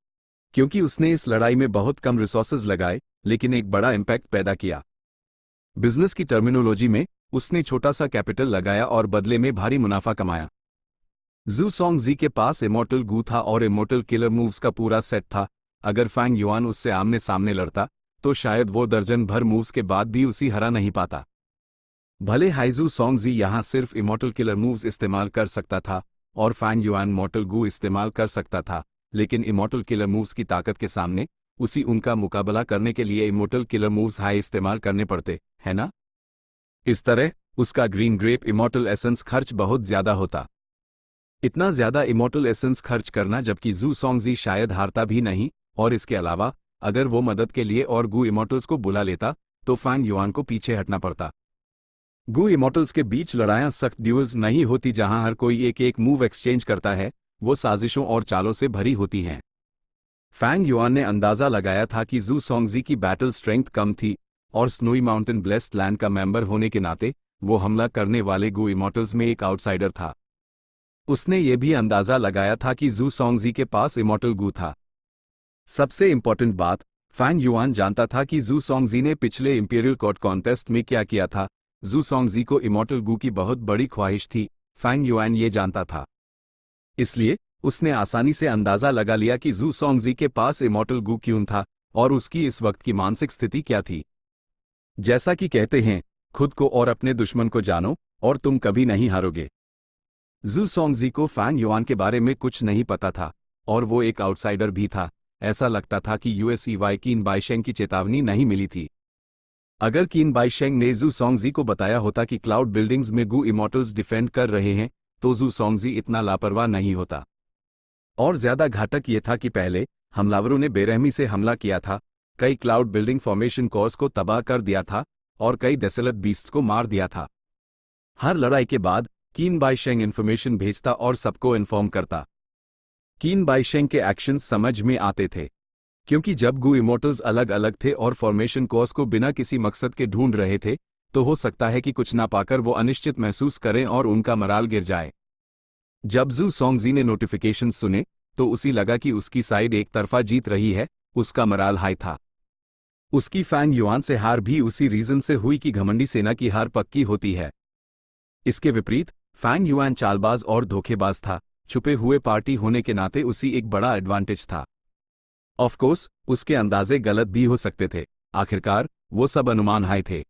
Speaker 1: क्योंकि उसने इस लड़ाई में बहुत कम रिसोर्सेज लगाए, लेकिन एक बड़ा इम्पैक्ट पैदा किया। बिजनेस की टर्मिनोलॉजी में, उसने छोटा सा कैपिटल लगाया और बदले में भारी मुनाफा कमाया। जू सोंगजी के पास इमॉर्टल गू था और इमॉर्टल किलर मूव्स का पूरा सेट था। अगर फैंग युआन उससे आमने सामने लड़ता, तो शायद वो दर्जन भर मूव्स के बाद भी उसी हरा नहीं पाता। भले हाइजू सोंगजी यहाँ सिर्फ इमॉर्टल किलर मूव्स इस्तेमाल कर सकता था और फैंग युआन मॉर्टल गू इस्तेमाल कर सकता था, लेकिन इमॉर्टल किलर मूव्स की ताकत के सामने उनका मुकाबला करने के लिए इमॉर्टल किलर मूव्स हाई इस्तेमाल करने पड़ते, है ना? इस तरह उसका ग्रीन ग्रेप इमॉर्टल एसेंस खर्च बहुत ज्यादा होता। इतना ज्यादा इमॉर्टल एसेंस खर्च करना जबकि जू सोंगजी शायद हारता भी नहीं, और इसके अलावा अगर वो मदद के लिए और गू इमॉर्टल्स को बुला लेता तो फैंग युआन को पीछे हटना पड़ता। गू इमॉर्टल्स के बीच लड़ाइयां सख्त ड्यूल्स नहीं होती जहां हर कोई एक एक मूव एक्सचेंज करता है, वो साजिशों और चालों से भरी होती हैं। फैंग युआन ने अंदाजा लगाया था कि जू सोंगजी की बैटल स्ट्रेंथ कम थी और स्नोई माउंटेन ब्लेस्ड लैंड का मेंबर होने के नाते वो हमला करने वाले गू इमॉर्टल्स में एक आउटसाइडर था। उसने ये भी अंदाजा लगाया था कि जू सोंगजी के पास इमॉर्टल गू था। सबसे इंपॉर्टेंट बात, फैंग युआन जानता था कि जू सोंगजी ने पिछले इंपीरियल कोर्ट कॉन्टेस्ट में क्या किया था। जू सोंगजी को इमॉर्टल गू की बहुत बड़ी ख्वाहिश थी, फैंग युआन ये जानता था। इसलिए उसने आसानी से अंदाजा लगा लिया कि जू सोंगजी के पास इमॉर्टल गू क्यों था और उसकी इस वक्त की मानसिक स्थिति क्या थी। जैसा कि कहते हैं, खुद को और अपने दुश्मन को जानो और तुम कभी नहीं हारोगे। जू सोंगजी को फैंग युआन के बारे में कुछ नहीं पता था और वो एक आउटसाइडर भी था। ऐसा लगता था कि यूएसईवाई कीन बाइशेंग की चेतावनी नहीं मिली थी। अगर कीन बाइशेंग ने जू सोंगजी को बताया होता कि क्लाउड बिल्डिंग्स में गू इमॉर्टल्स डिफेंड कर रहे हैं, तो जू सोंगजी इतना लापरवाह नहीं होता। और ज्यादा घातक ये था कि पहले हमलावरों ने बेरहमी से हमला किया था, कई क्लाउड बिल्डिंग फॉर्मेशन कोर्स को तबाह कर दिया था और कई डेसोलेट बीस्ट्स को मार दिया था। हर लड़ाई के बाद कीन बाइशेंग इन्फॉर्मेशन भेजता और सबको इन्फॉर्म करता। कीन बाइशेंग के एक्शंस समझ में आते थे, क्योंकि जब गू इमॉर्टल्स अलग अलग थे और फॉर्मेशन कोर्स को बिना किसी मकसद के ढूंढ रहे थे, तो हो सकता है कि कुछ ना पाकर वो अनिश्चित महसूस करें और उनका मराल गिर जाए। जब जू सोंगजी ने नोटिफिकेशन सुने तो उसी लगा कि उसकी साइड एक तरफा जीत रही है, उसका मराल हाई था। उसकी फैंग युआन से हार भी उसी रीजन से हुई कि घमंडी सेना की हार पक्की होती है। इसके विपरीत फैंग युआन चालबाज और धोखेबाज था, छुपे हुए पार्टी होने के नाते उसी एक बड़ा एडवांटेज था। ऑफ कोर्स उसके अंदाजे गलत भी हो सकते थे, आखिरकार वो सब अनुमान हाई थे।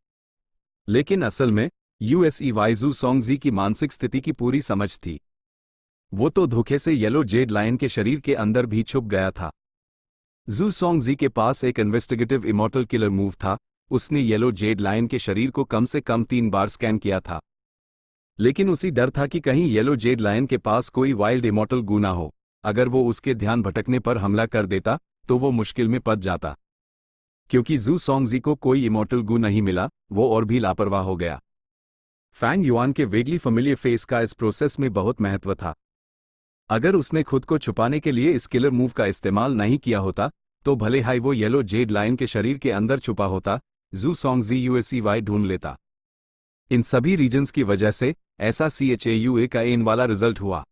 Speaker 1: लेकिन असल में यूएसईवाई जू सोंगजी की मानसिक स्थिति की पूरी समझ थी। वो तो धोखे से येलो जेड लायन के शरीर के अंदर भी छुप गया था। जू सोंगजी के पास एक इन्वेस्टिगेटिव इमॉर्टल किलर मूव था। उसने येलो जेड लायन के शरीर को कम से कम 3 बार स्कैन किया था, लेकिन उसी डर था कि कहीं येलो जेड लायन के पास कोई वाइल्ड इमॉर्टल गू ना हो। अगर वो उसके ध्यान भटकने पर हमला कर देता तो वो मुश्किल में पड़ जाता। क्योंकि जू सोंगजी को कोई इमॉर्टल गू नहीं मिला, वो और भी लापरवाह हो गया। फैंग युआन के वेगली फेमिलियर फेस का इस प्रोसेस में बहुत महत्व था। अगर उसने खुद को छुपाने के लिए इस किलर मूव का इस्तेमाल नहीं किया होता, तो भले ही वो येलो जेड लायन के शरीर के अंदर छुपा होता, जू सोंगजी यूएसईवाई ढूंढ लेता। इन सभी रीजन्स की वजह से ऐसा CHAUA का एन वाला रिजल्ट हुआ।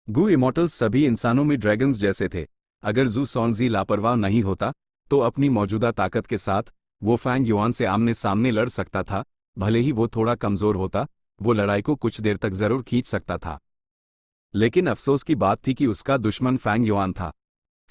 Speaker 1: गू इमॉर्टल्स सभी इंसानों में ड्रैगन्स जैसे थे। अगर जू सोंगजी लापरवाह नहीं होता तो अपनी मौजूदा ताकत के साथ वो फैंग युआन से आमने सामने लड़ सकता था। भले ही वो थोड़ा कमजोर होता, वो लड़ाई को कुछ देर तक जरूर खींच सकता था। लेकिन अफसोस की बात थी कि उसका दुश्मन फैंग युआन था।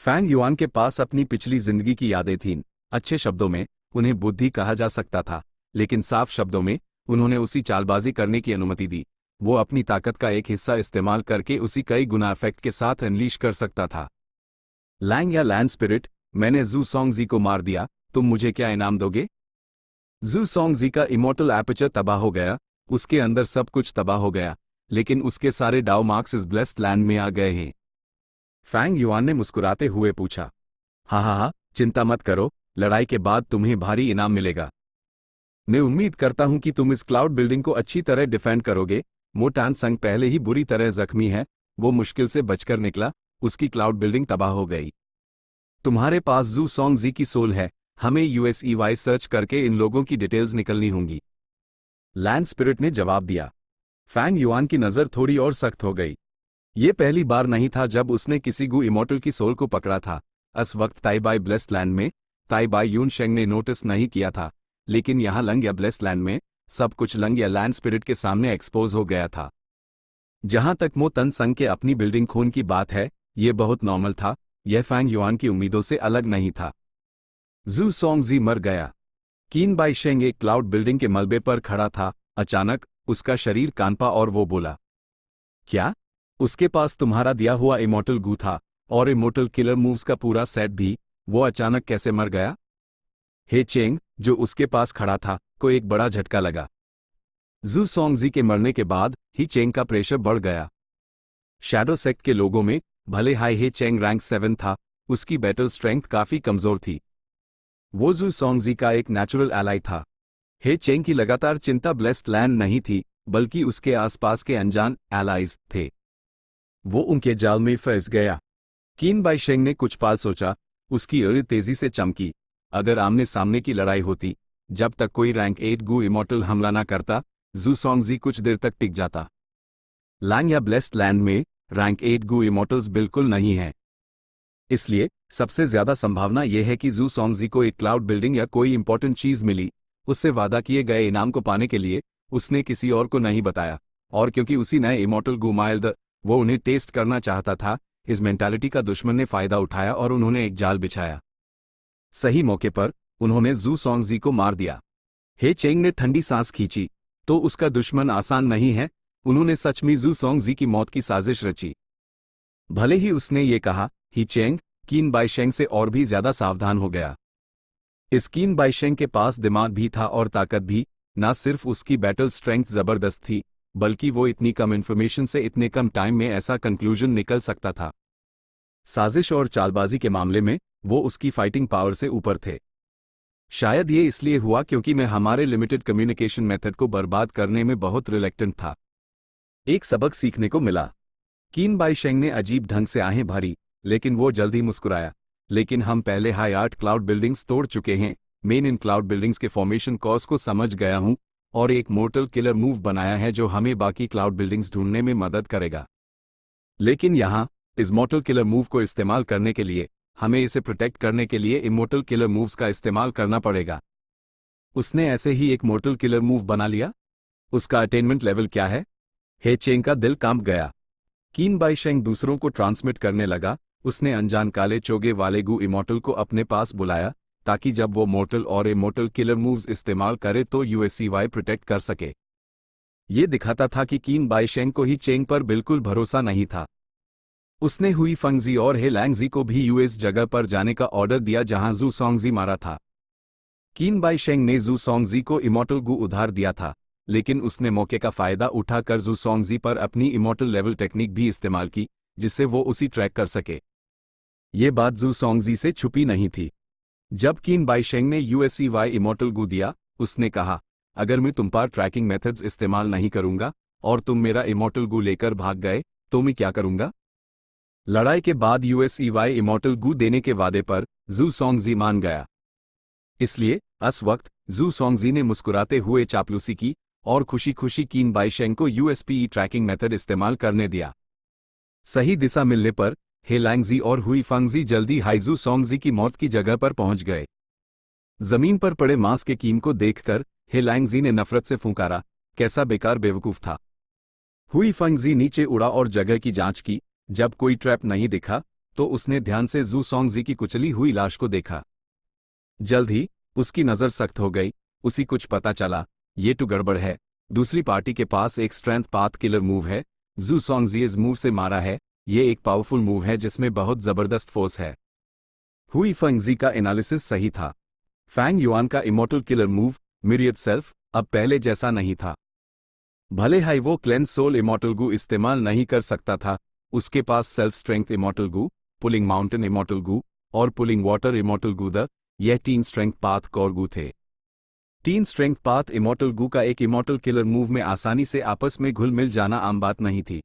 Speaker 1: फैंग युआन के पास अपनी पिछली जिंदगी की यादें थीं। अच्छे शब्दों में उन्हें बुद्धि कहा जा सकता था, लेकिन साफ शब्दों में उन्होंने उसी चालबाजी करने की अनुमति दी। वो अपनी ताकत का एक हिस्सा इस्तेमाल करके उसी कई गुना इफेक्ट के साथ अनलीश कर सकता था। लैंग या लैंड स्पिरिट, मैंने जू सोंगजी को मार दिया, तुम मुझे क्या इनाम दोगे? जू सोंगजी का इमॉर्टल एपर्चर तबाह हो गया, उसके अंदर सब कुछ तबाह हो गया, लेकिन उसके सारे डाउ मार्क्स इस ब्लेस्ड लैंड में आ गए हैं। फैंग युआन ने मुस्कुराते हुए पूछा। हाँ, चिंता मत करो, लड़ाई के बाद तुम्हें भारी इनाम मिलेगा। मैं उम्मीद करता हूं कि तुम इस क्लाउड बिल्डिंग को अच्छी तरह डिफेंड करोगे। मो टान संग पहले ही बुरी तरह जख्मी है, वो मुश्किल से बचकर निकला, उसकी क्लाउड बिल्डिंग तबाह हो गई। तुम्हारे पास जू सोंगजी की सोल है, हमें यूएसईवाई सर्च करके इन लोगों की डिटेल्स निकलनी होंगी। लैंड स्पिरिट ने जवाब दिया। फैंग युआन की नज़र थोड़ी और सख्त हो गई। ये पहली बार नहीं था जब उसने किसी गू इमॉर्टल की सोल को पकड़ा था। इस वक्त ताइबाई ब्लेस्ड लैंड में ताइबाई यून शेंग ने नोटिस नहीं किया था, लेकिन यहाँ लंग या ब्लेस्ड लैंड में सब कुछ लंग या लैंड स्पिरिट के सामने एक्सपोज हो गया था। जहां तक मो तन संग के अपनी बिल्डिंग खून की बात है, ये बहुत नॉर्मल था, यह फैंग युआन की उम्मीदों से अलग नहीं था। जू सोंगजी मर गया। कीन बाइशेंग एक क्लाउड बिल्डिंग के मलबे पर खड़ा था, अचानक उसका शरीर कांपा और वो बोला, क्या? उसके पास तुम्हारा दिया हुआ इमॉर्टल गू था और इमॉर्टल किलर मूव्स का पूरा सेट भी, वो अचानक कैसे मर गया? हे चेंग, जो उसके पास खड़ा था, को एक बड़ा झटका लगा। जू सोंगजी के मरने के बाद ही चेंग का प्रेशर बढ़ गया। शैडो सेक्ट के लोगों में भले हाई हे चेंग रैंक 7 था, उसकी बैटल स्ट्रेंथ काफी कमजोर थी। वो जू सोंगजी का एक नेचुरल एलाई था। हे चेंग की लगातार चिंता ब्लेस्ड लैंड नहीं थी, बल्कि उसके आसपास के अनजान एलाइज थे। वो उनके जाल में फंस गया। कीन बाइशेंग ने कुछ पाल सोचा, उसकी अड़ी तेजी से चमकी। अगर आमने सामने की लड़ाई होती, जब तक कोई रैंक 8 गू इमॉर्टल हमला ना करता, जू सोंगजी कुछ देर तक टिक जाता। लैंग या ब्लेस्ड लैंड में रैंक 8 गू इमॉर्टल्स बिल्कुल नहीं है। इसलिए सबसे ज्यादा संभावना यह है कि जू सोंगजी को एक क्लाउड बिल्डिंग या कोई इंपॉर्टेंट चीज मिली। उससे वादा किए गए इनाम को पाने के लिए उसने किसी और को नहीं बताया, और क्योंकि उसी नए इमॉर्टल गू माइल्ड वो उन्हें टेस्ट करना चाहता था, इस मेंटालिटी का दुश्मन ने फायदा उठाया और उन्होंने एक जाल बिछाया। सही मौके पर उन्होंने जू सोंगजी को मार दिया। हे चेंग ने ठंडी सांस खींची, तो उसका दुश्मन आसान नहीं है। उन्होंने सच में जू सोंगजी की मौत की साजिश रची। भले ही उसने ये कहा, ही चेंग कीन बाइशेंग से और भी ज्यादा सावधान हो गया। इस कीन बाइशेंग के पास दिमाग भी था और ताकत भी। ना सिर्फ उसकी बैटल स्ट्रेंथ जबरदस्त थी, बल्कि वो इतनी कम इन्फॉर्मेशन से इतने कम टाइम में ऐसा कंक्लूजन निकल सकता था। साजिश और चालबाजी के मामले में वो उसकी फाइटिंग पावर से ऊपर थे। शायद ये इसलिए हुआ क्योंकि मैं हमारे लिमिटेड कम्युनिकेशन मेथड को बर्बाद करने में बहुत रिलेक्टेंट था। एक सबक सीखने को मिला। कीन बाइशेंग ने अजीब ढंग से आहें भरी, लेकिन वो जल्दी मुस्कुराया। लेकिन हम पहले हाई आर्ट क्लाउड बिल्डिंग्स तोड़ चुके हैं। मैं इन क्लाउड बिल्डिंग्स के फॉर्मेशन कॉज को समझ गया हूं और एक मोर्टल किलर मूव बनाया है जो हमें बाकी क्लाउड बिल्डिंग्स ढूंढने में मदद करेगा। लेकिन यहां इस मोर्टल किलर मूव को इस्तेमाल करने के लिए हमें इसे प्रोटेक्ट करने के लिए इमोर्टल किलर मूव्स का इस्तेमाल करना पड़ेगा। उसने ऐसे ही एक मोर्टल किलर मूव बना लिया। उसका अटेनमेंट लेवल क्या है? हे चेंग का दिल कांप गया। कीन बाइशेंग दूसरों को ट्रांसमिट करने लगा। उसने अनजान काले चोगे वाले गू इमॉर्टल को अपने पास बुलाया, ताकि जब वो मोर्टल और इमॉर्टल किलर मूव्स इस्तेमाल करे तो यूएससीवाई प्रोटेक्ट कर सके। ये दिखाता था कि कीन बाइशेंग को ही चेंग पर बिल्कुल भरोसा नहीं था। उसने हुई फंगजी और हे लैंगजी को भी यूएस जगह पर जाने का ऑर्डर दिया जहां जू सोंगजी मारा था। कीन बाइशेंग ने जू सोंगजी को इमॉर्टल गू उधार दिया था, लेकिन उसने मौके का फायदा उठाकर जू सोंगजी पर अपनी इमॉर्टल लेवल टेक्निक भी इस्तेमाल की, जिससे वो उसी ट्रैक कर सके। ये बात जू सोंगजी से छुपी नहीं थी। जब कीन बाइशेंग ने यूएससीवाई इमॉर्टल गू दिया, उसने कहा, अगर मैं तुम पर ट्रैकिंग मेथड्स इस्तेमाल नहीं करूंगा और तुम मेरा इमॉर्टल गू लेकर भाग गए, तो मैं क्या करूंगा? लड़ाई के बाद यूएससीवाई इमॉर्टल गू देने के वादे पर जू सोंगजी मान गया। इसलिए उस वक्त जू सोंगजी ने मुस्कुराते हुए चापलूसी की और खुशी खुशी कीन बाइशेंग को यूएसपीई ट्रैकिंग मेथड इस्तेमाल करने दिया। सही दिशा मिलने पर हे लैंगजी और हुई फंगजी जल्दी हाइजू सोंगजी की मौत की जगह पर पहुंच गए। जमीन पर पड़े मांस के कीम को देखकर हे लैंगजी ने नफरत से फुंकारा, कैसा बेकार बेवकूफ था। हुई फंगजी नीचे उड़ा और जगह की जांच की। जब कोई ट्रैप नहीं दिखा, तो उसने ध्यान से जू सोंगजी की कुचली हुई लाश को देखा। जल्द ही उसकी नजर सख्त हो गई। उसी कुछ पता चला, ये तो गड़बड़ है। दूसरी पार्टी के पास एक स्ट्रेंथ पाथ किलर मूव है। जू सोंगजी इस मूव से मारा है। ये एक पावरफुल मूव है जिसमें बहुत जबरदस्त फोर्स है। हुई फंगजी का एनालिसिस सही था। फैंग युआन का immortal killer move myriad self अब पहले जैसा नहीं था। भले ही वो क्लेंस सोल इमॉर्टल गू इस्तेमाल नहीं कर सकता था, उसके पास सेल्फ स्ट्रेंथ इमॉर्टल गू, पुलिंग माउंटेन इमॉर्टल गू और पुलिंग वाटर इमॉर्टल गू यह 3 स्ट्रेंथ पाथ कोर गू थे। 3 स्ट्रेंथ पाथ इमॉर्टल गू का एक इमॉर्टल किलर मूव में आसानी से आपस में घुल मिल जाना आम बात नहीं थी।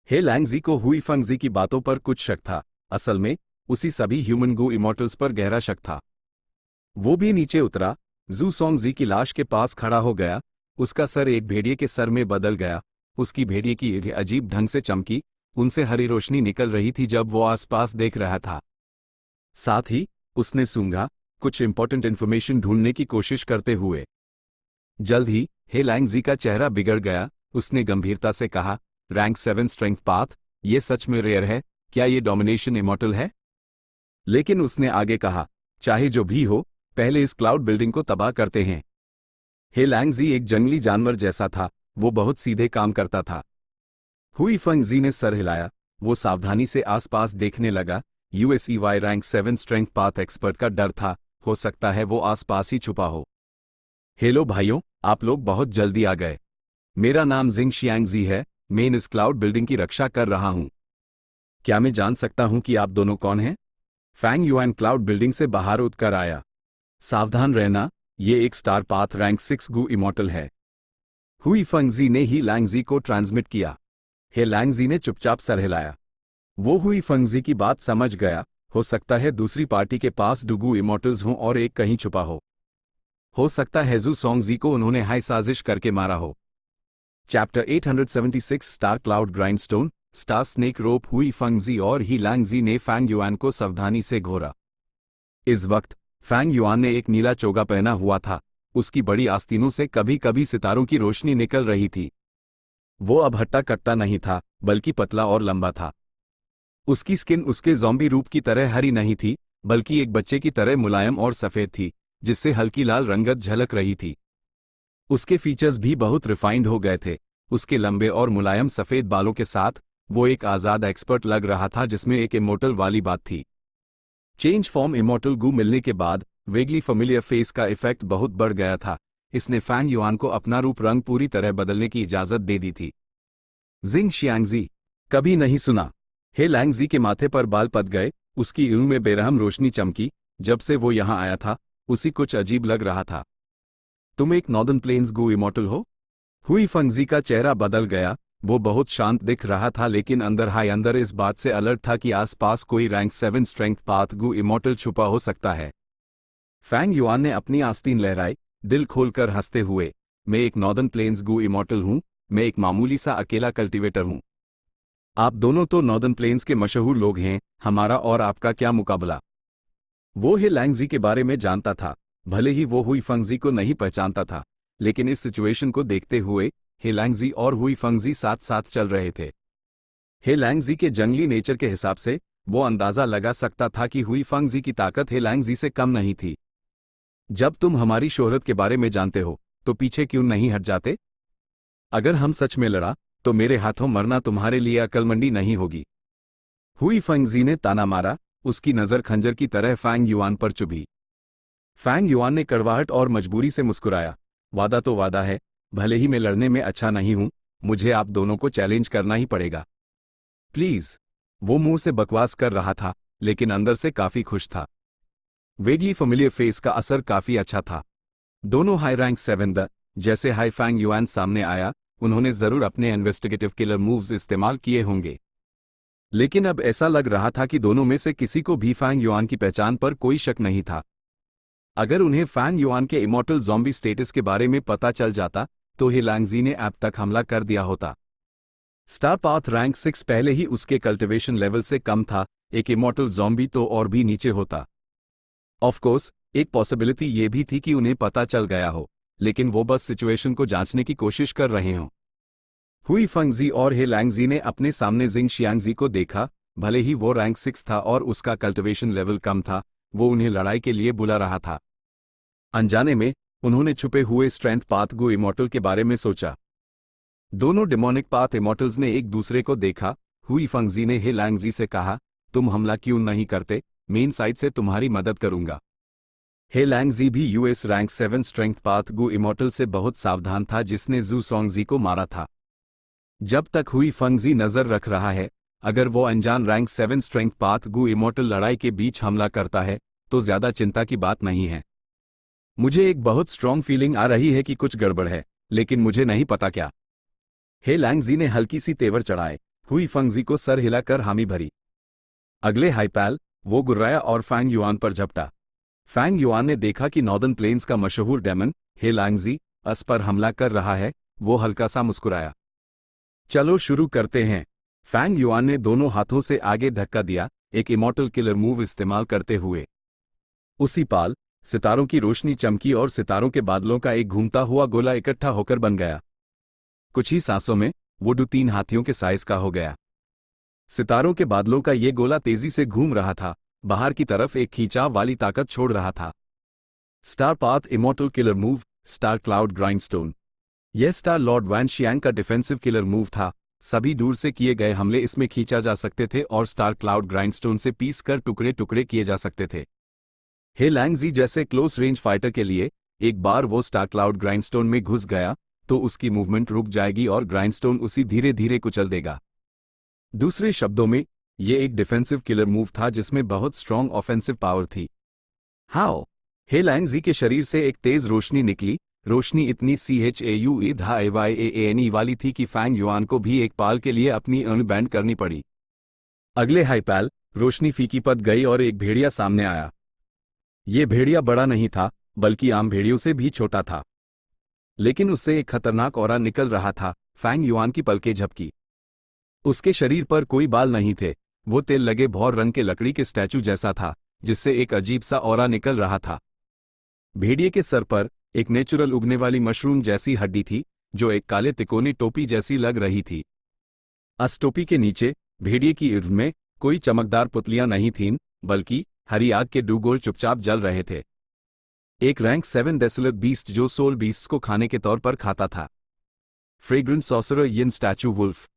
Speaker 1: हे लैंगजी को हुई फंगजी की बातों पर कुछ शक था। असल में उसी सभी ह्यूमन गू इमॉर्टल्स पर गहरा शक था। वो भी नीचे उतरा। जू सोंगजी की लाश के पास खड़ा हो गया। उसका सर एक भेड़िए के सर में बदल गया। उसकी भेड़िए की ईंटें अजीब ढंग से चमकी। उनसे हरी रोशनी निकल रही थी जब वो आसपास देख रहा था। साथ ही उसने सूंघा, कुछ इंपॉर्टेंट इन्फॉर्मेशन ढूंढने की कोशिश करते हुए। जल्द ही हे लैंगजी का चेहरा बिगड़ गया। उसने गंभीरता से कहा, रैंक 7 स्ट्रेंथ पाथ, ये सच में रेयर है? क्या ये डोमिनेशन इमॉर्टल है? लेकिन उसने आगे कहा, चाहे जो भी हो, पहले इस क्लाउड बिल्डिंग को तबाह करते हैं। हे लैंगजी एक जंगली जानवर जैसा था, वो बहुत सीधे काम करता था। हुई फंगजी ने सर हिलाया। वो सावधानी से आसपास देखने लगा। यूएसईवाई रैंक 7 स्ट्रेंथ पाथ एक्सपर्ट का डर था, हो सकता है वो आसपास ही छुपा हो। हेलो भाइयों, आप लोग बहुत जल्दी आ गए। मेरा नाम जिंग शियांगजी है, मैं इस क्लाउड बिल्डिंग की रक्षा कर रहा हूं। क्या मैं जान सकता हूं कि आप दोनों कौन हैं? फैंग युआन क्लाउड बिल्डिंग से बाहर उठकर आया। सावधान रहना, ये एक स्टार पाथ रैंक 6 गु इमॉर्टल है। हुई फंगजी ने ही लैंगजी को ट्रांसमिट किया। हे लैंगजी ने चुपचाप सर हिलाया। वो हुई फंगजी की बात समझ गया। हो सकता है दूसरी पार्टी के पास डुगू इमॉर्टल्स हों और एक कहीं छुपा हो सकता है जू सोंगजी को उन्होंने हाई साजिश करके मारा हो। Chapter 876 star cloud grindstone star snake rope. हुई फंगजी और ही लैंगजी ने फैंग युआन को सावधानी से घोरा। इस वक्त फैंग युआन ने एक नीला चोगा पहना हुआ था। उसकी बड़ी आस्तीनों से कभी कभी सितारों की रोशनी निकल रही थी। वो अब हट्टा कट्टा नहीं था, बल्कि पतला और लंबा था। उसकी स्किन उसके ज़ॉम्बी रूप की तरह हरी नहीं थी, बल्कि एक बच्चे की तरह मुलायम और सफ़ेद थी, जिससे हल्की लाल रंगत झलक रही थी। उसके फीचर्स भी बहुत रिफाइंड हो गए थे। उसके लंबे और मुलायम सफ़ेद बालों के साथ वो एक आज़ाद एक्सपर्ट लग रहा था, जिसमें एक इमोर्टल वाली बात थी। चेंज फॉर्म इमोर्टल गु मिलने के बाद वेगली फेमिलियर फेस का इफेक्ट बहुत बढ़ गया था। इसने फैंग युआन को अपना रूप रंग पूरी तरह बदलने की इजाज़त दे दी थी। जिंग शियांगजी, कभी नहीं सुना। हे लैंगजी के माथे पर बाल पक गए। उसकी यूं में बेरहम रोशनी चमकी। जब से वो यहां आया था, उसी कुछ अजीब लग रहा था। तुम एक नॉर्दर्न प्लेन्स गु इमॉर्टल हो? हुई फंगजी का चेहरा बदल गया। वो बहुत शांत दिख रहा था, लेकिन अंदर इस बात से अलर्ट था कि आसपास कोई रैंक 7 स्ट्रेंथ पाथ गु इमॉर्टल छुपा हो सकता है। फैंग युआन ने अपनी आस्तीन लहराई, दिल खोलकर हंसते हुए। मैं एक नॉर्दर्न प्लेन्स गु इमॉर्टल हूं। मैं एक मामूली सा अकेला कल्टीवेटर हूं। आप दोनों तो नॉर्दर्न प्लेन्स के मशहूर लोग हैं, हमारा और आपका क्या मुकाबला? वो हे लैंगजी के बारे में जानता था, भले ही वो हुई फंगजी को नहीं पहचानता था, लेकिन इस सिचुएशन को देखते हुए हे लैंगजी और हुई फंगजी साथ साथ चल रहे थे। हे लैंगजी के जंगली नेचर के हिसाब से वो अंदाजा लगा सकता था कि हुई फंगजी की ताकत हे लैंगजी से कम नहीं थी। जब तुम हमारी शोहरत के बारे में जानते हो, तो पीछे क्यों नहीं हट जाते? अगर हम सच में लड़ा, तो मेरे हाथों मरना तुम्हारे लिए अकलमंदी नहीं होगी। हुई फंगजी ने ताना मारा। उसकी नज़र खंजर की तरह फैंग युआन पर चुभी। फैंग युआन ने कड़वाहट और मजबूरी से मुस्कुराया। वादा तो वादा है, भले ही मैं लड़ने में अच्छा नहीं हूं, मुझे आप दोनों को चैलेंज करना ही पड़ेगा। प्लीज। वो मुंह से बकवास कर रहा था, लेकिन अंदर से काफी खुश था। वेगली फेमिलियर फेस का असर काफी अच्छा था। दोनों हाई रैंक 7 द जैसे हाई फैंग युआन सामने आया, उन्होंने जरूर अपने इन्वेस्टिगेटिव किलर मूव्स इस्तेमाल किए होंगे। लेकिन अब ऐसा लग रहा था कि दोनों में से किसी को भी फैंग युआन की पहचान पर कोई शक नहीं था। अगर उन्हें फैंग युआन के इमॉर्टल ज़ॉम्बी स्टेटस के बारे में पता चल जाता, तो हे लैंगजी ने अब तक हमला कर दिया होता। स्टार पाथ रैंक 6 पहले ही उसके कल्टिवेशन लेवल से कम था, एक इमॉर्टल ज़ॉम्बी तो और भी नीचे होता। ऑफ कोर्स, एक पॉसिबिलिटी ये भी थी कि उन्हें पता चल गया हो, लेकिन वो बस सिचुएशन को जांचने की कोशिश कर रहे हों। हुई फंगजी और हे लैंगजी ने अपने सामने जिंग शियांगजी को देखा। भले ही वो रैंक 6 था और उसका कल्टिवेशन लेवल कम था, वो उन्हें लड़ाई के लिए बुला रहा था। अनजाने में उन्होंने छुपे हुए स्ट्रेंथ पाथ गु इमॉर्टल के बारे में सोचा। दोनों डेमोनिक पाथ इमॉर्टल्स ने एक दूसरे को देखा। हुई फंगजी ने हे लैंगजी से कहा, तुम हमला क्यों नहीं करते? मेन साइड से तुम्हारी मदद करूंगा। हे लैंगजी भी यूएस रैंक 7 स्ट्रेंथ पाथ गु इमॉर्टल से बहुत सावधान था, जिसने जू सोंगजी को मारा था। जब तक हुई फंगजी नजर रख रहा है, अगर वो अनजान रैंक 7 स्ट्रेंथ पाथ गु इमॉर्टल लड़ाई के बीच हमला करता है, तो ज्यादा चिंता की बात नहीं है। मुझे एक बहुत स्ट्रॉन्ग फीलिंग आ रही है कि कुछ गड़बड़ है, लेकिन मुझे नहीं पता क्या। हे लैंगजी ने हल्की सी तेवर चढ़ाए। हुई फंगजी को सर हिलाकर हामी भरी। अगले हाईपैल, वो गुर्राया और फैंग युआन पर झपटा। फैंग युआन ने देखा कि नॉर्दर्न प्लेन्स का मशहूर डेमन हे लैंगजी अस पर हमला कर रहा है। वो हल्का सा मुस्कुराया। चलो शुरू करते हैं। फैंग युआन ने दोनों हाथों से आगे धक्का दिया, एक इमॉर्टल किलर मूव इस्तेमाल करते हुए। उसी पाल सितारों की रोशनी चमकी और सितारों के बादलों का एक घूमता हुआ गोला इकट्ठा होकर बन गया। कुछ ही सांसों में वो 2-3 हाथियों के साइज का हो गया। सितारों के बादलों का ये गोला तेजी से घूम रहा था, बाहर की तरफ एक खींचाव वाली ताकत छोड़ रहा था। Star path immortal killer move star cloud grindstone. यह स्टार लॉर्ड वैन शियांग का डिफेंसिव किलर मूव था। सभी दूर से किए गए हमले इसमें खींचा जा सकते थे और स्टार क्लाउड ग्राइंडस्टोन से पीस कर टुकड़े टुकड़े किए जा सकते थे। हे लैंगजी जैसे क्लोज रेंज फाइटर के लिए एक बार वो स्टार क्लाउड ग्राइंडस्टोन में घुस गया तो उसकी मूवमेंट रुक जाएगी और ग्राइंडस्टोन उसी धीरे धीरे कुचल देगा। दूसरे शब्दों में ये एक डिफेंसिव किलर मूव था जिसमें बहुत स्ट्रॉन्ग ऑफेंसिव पावर थी। हाउ हे लैंगजी के शरीर से एक तेज रोशनी निकली। रोशनी इतनी CHAUE वाली थी कि फैंग युआन को भी एक पाल के लिए अपनी अर्न बैंड करनी पड़ी। अगले हाई पैल रोशनी फीकी पड़ गई और एक भेड़िया सामने आया। ये भेड़िया बड़ा नहीं था बल्कि आम भेड़ियों से भी छोटा था, लेकिन उससे एक खतरनाक ऑरा निकल रहा था। फैंग युआन की पलकें झपकी। उसके शरीर पर कोई बाल नहीं थे। वो तेल लगे भौर रंग के लकड़ी के स्टैचू जैसा था जिससे एक अजीब सा ऑरा निकल रहा था। भेड़िए के सर पर एक नेचुरल उगने वाली मशरूम जैसी हड्डी थी जो एक काले तिकोनी टोपी जैसी लग रही थी। इस टोपी के नीचे भेड़िए की इर्द में कोई चमकदार पुतलियां नहीं थीं बल्कि हरी आग के डूगोल चुपचाप जल रहे थे। एक रैंक 7 डेसिलर बीस्ट जो सोल बीस्ट्स को खाने के तौर पर खाता था। Fragrant sorcerer yin statue wolf.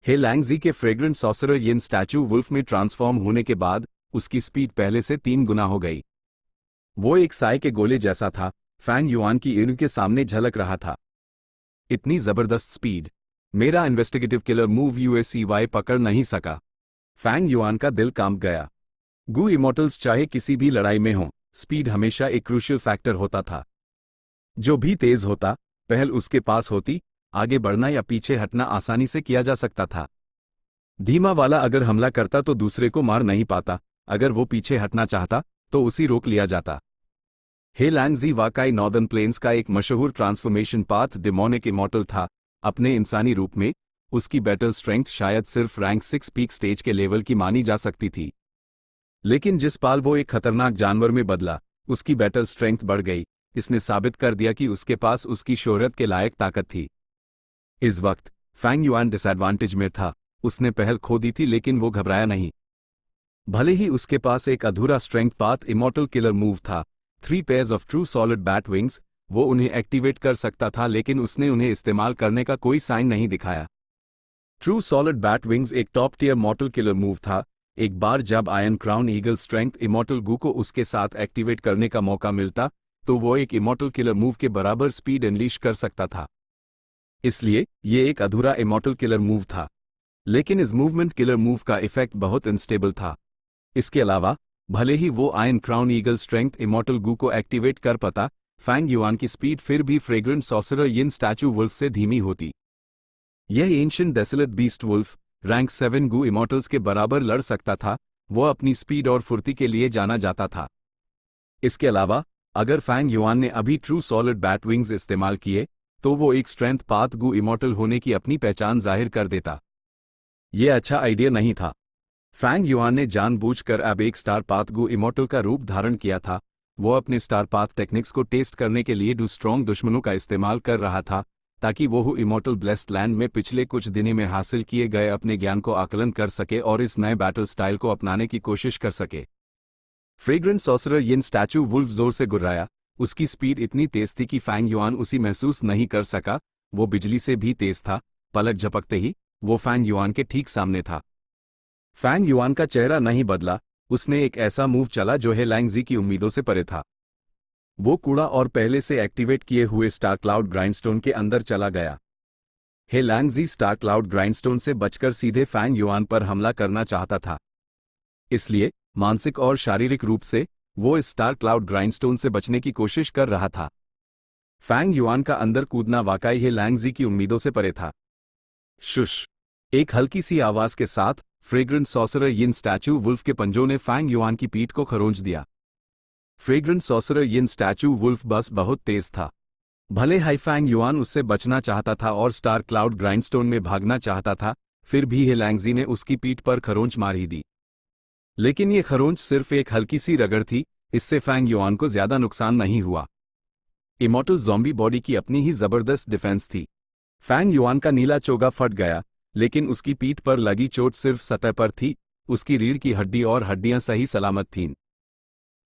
Speaker 1: हे लैंगजी के fragrant sorcerer yin statue wolf में ट्रांसफॉर्म होने के बाद उसकी स्पीड पहले से 3 गुना हो गई। वो एक साय के गोले जैसा था। फैंग युआन की इर्द के सामने झलक रहा था। इतनी जबरदस्त स्पीड मेरा इन्वेस्टिगेटिव किलर मूव UACY पकड़ नहीं सका। फैंग युआन का दिल कांप गया। गू इमॉर्टल्स चाहे किसी भी लड़ाई में हो, स्पीड हमेशा एक क्रूशियल फैक्टर होता था। जो भी तेज होता पहल उसके पास होती, आगे बढ़ना या पीछे हटना आसानी से किया जा सकता था। धीमा वाला अगर हमला करता तो दूसरे को मार नहीं पाता, अगर वो पीछे हटना चाहता तो उसी रोक लिया जाता। हे लैंगजी वाकई नॉर्दर्न प्लेन्स का एक मशहूर ट्रांसफॉर्मेशन पाथ डेमोनिक इमॉर्टल था। अपने इंसानी रूप में उसकी बैटल स्ट्रेंथ शायद सिर्फ रैंक 6 पीक स्टेज के लेवल की मानी जा सकती थी, लेकिन जिस पाल वो एक खतरनाक जानवर में बदला उसकी बैटल स्ट्रेंथ बढ़ गई। इसने साबित कर दिया कि उसके पास उसकी शोहरत के लायक ताकत थी। इस वक्त फैंग युआन डिसएडवांटेज में था। उसने पहल खो दी थी लेकिन वो घबराया नहीं। भले ही उसके पास एक अधूरा strength path immortal killer move था, 3 pairs of true solid bat wings, वो उन्हें एक्टिवेट कर सकता था लेकिन उसने उन्हें इस्तेमाल करने का कोई साइन नहीं दिखाया। ट्रू सॉलिड बैट विंग्स एक top tier mortal killer move था। एक बार जब iron crown eagle strength immortal Gu को उसके साथ एक्टिवेट करने का मौका मिलता तो वो एक इमॉर्टल किलर मूव के बराबर स्पीड अनलीश कर सकता था। इसलिए ये एक अधूरा इमॉर्टल किलर मूव था, लेकिन इस मूवमेंट किलर मूव का इफेक्ट बहुत अनस्टेबल था। इसके अलावा भले ही वो iron crown eagle strength immortal Gu को एक्टिवेट कर पाता, फैंग युआन की स्पीड फिर भी fragrant sorcerer yin statue wolf से धीमी होती। यह ancient desolate beast wolf rank 7 Gu immortals के बराबर लड़ सकता था। वो अपनी स्पीड और फुर्ती के लिए जाना जाता था। इसके अलावा अगर फैंग युआन ने अभी ट्रू सॉलिड बैट विंग्स इस्तेमाल किए तो वो एक स्ट्रेंथ पाथ गू इमॉर्टल होने की अपनी पहचान जाहिर कर देता। यह अच्छा आइडिया नहीं था। फैंग युआन ने जानबूझकर अब एक स्टार पाथ गू इमॉर्टल का रूप धारण किया था। वो अपने स्टार पाथ टेक्निक्स को टेस्ट करने के लिए स्ट्रॉन्ग दुश्मनों का इस्तेमाल कर रहा था ताकि वो इमॉर्टल ब्लेस्ड लैंड में पिछले कुछ दिनों में हासिल किए गए अपने ज्ञान को आकलन कर सके और इस नए बैटल स्टाइल को अपनाने की कोशिश कर सके। Fragrant sorcerer yin statue wolf जोर से गुर्राया। उसकी स्पीड इतनी तेज थी कि फैंग युआन उसी महसूस नहीं कर सका। वो बिजली से भी तेज था। पलक झपकते ही वो फैंग युआन के ठीक सामने था। फैंग युआन का चेहरा नहीं बदला। उसने एक ऐसा मूव चला जो हे लैंगजी की उम्मीदों से परे था। वो कूड़ा और पहले से एक्टिवेट किए हुए स्टार क्लाउड ग्राइंडस्टोन के अंदर चला गया। हे लैंगजी स्टार क्लाउड ग्राइंडस्टोन से बचकर सीधे फैंग युआन पर हमला करना चाहता था। इसलिए मानसिक और शारीरिक रूप से वो इस स्टार क्लाउड ग्राइंडस्टोन से बचने की कोशिश कर रहा था। फैंग युआन का अंदर कूदना वाकई हे लैंगजी की उम्मीदों से परे था। शुश! एक हल्की सी आवाज के साथ fragrant sorcerer yin statue wolf के पंजों ने फैंग युआन की पीठ को खरोंच दिया। Fragrant sorcerer yin statue wolf बस बहुत तेज था। भले हाई फैंग युआन उससे बचना चाहता था और स्टार क्लाउड ग्राइंडस्टोन में भागना चाहता था, फिर भी हे लैंगजी ने उसकी पीठ पर खरोंच मार ही दी। लेकिन ये खरोंच सिर्फ एक हल्की सी रगड़ थी। इससे फैंग युआन को ज्यादा नुकसान नहीं हुआ। इमॉर्टल ज़ॉम्बी बॉडी की अपनी ही जबरदस्त डिफेंस थी। फैंग युआन का नीला चोगा फट गया, लेकिन उसकी पीठ पर लगी चोट सिर्फ सतह पर थी। उसकी रीढ़ की हड्डी और हड्डियां सही सलामत थीं।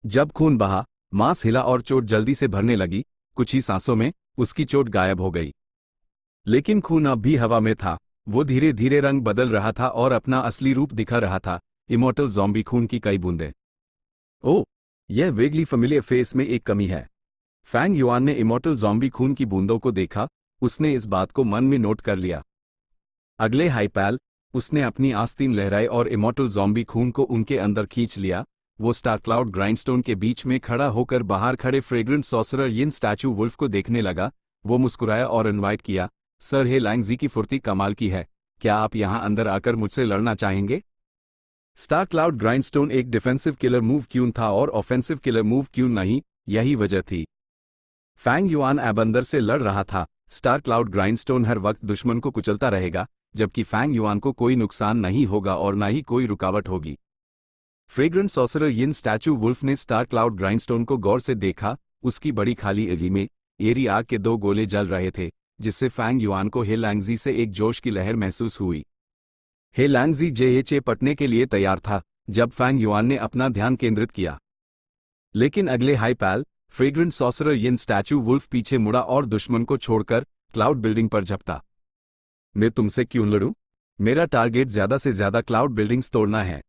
Speaker 1: जब खून बहा, मांस हिला और चोट जल्दी से भरने लगी, कुछ ही सांसों में उसकी चोट गायब हो गई। लेकिन खून अब भी हवा में था। वो धीरे धीरे रंग बदल रहा था और अपना असली रूप दिखा रहा था, इमॉर्टल ज़ॉम्बी खून की कई बूंदें। ओह, यह वेगली फेमिलियर फेस में एक कमी है। फैंग युआन ने इमॉर्टल ज़ॉम्बी खून की बूंदों को देखा। उसने इस बात को मन में नोट कर लिया। अगले हाइपैल, उसने अपनी आस्तीन लहराई और इमॉर्टल ज़ॉम्बी खून को उनके अंदर खींच लिया। वो स्टार क्लाउड ग्राइंडस्टोन के बीच में खड़ा होकर बाहर खड़े फ्रेग्रेंट सॉर्सरर यिन स्टैचू वुल्फ को देखने लगा। वो मुस्कुराया और इनवाइट किया, सर हे लैंगजी की फुर्ती कमाल की है, क्या आप यहाँ अंदर आकर मुझसे लड़ना चाहेंगे? स्टार क्लाउड ग्राइंडस्टोन एक डिफेंसिव किलर मूव क्यों था और ऑफेंसिव किलर मूव क्यों नहीं, यही वजह थी। फैंग युआन अब अंदर से लड़ रहा था। स्टार क्लाउड ग्राइंडस्टोन हर वक्त दुश्मन को कुचलता रहेगा, जबकि फैंग युआन को कोई नुकसान नहीं होगा और ना ही कोई रुकावट होगी। फ्रेग्रेंट सॉर्सरर यिन स्टैचू वुल्फ ने स्टार क्लाउड ग्राइंडस्टोन को गौर से देखा। उसकी बड़ी खाली एरी में एरी आग के 2 गोले जल रहे थे, जिससे फैंग युआन को हे लैंगजी से एक जोश की लहर महसूस हुई। हे लैंगजी जे पटने के लिए तैयार था जब फैंग युआन ने अपना ध्यान केंद्रित किया। लेकिन अगले हाइपैल, फ्रेग्रेंट सॉर्सरर यिन स्टैचू वुल्फ पीछे मुड़ा और दुश्मन को छोड़कर क्लाउड बिल्डिंग पर झपटा। मैं तुमसे क्यों लड़ूं? मेरा टारगेट ज्यादा से ज्यादा क्लाउड बिल्डिंग्स तोड़ना है।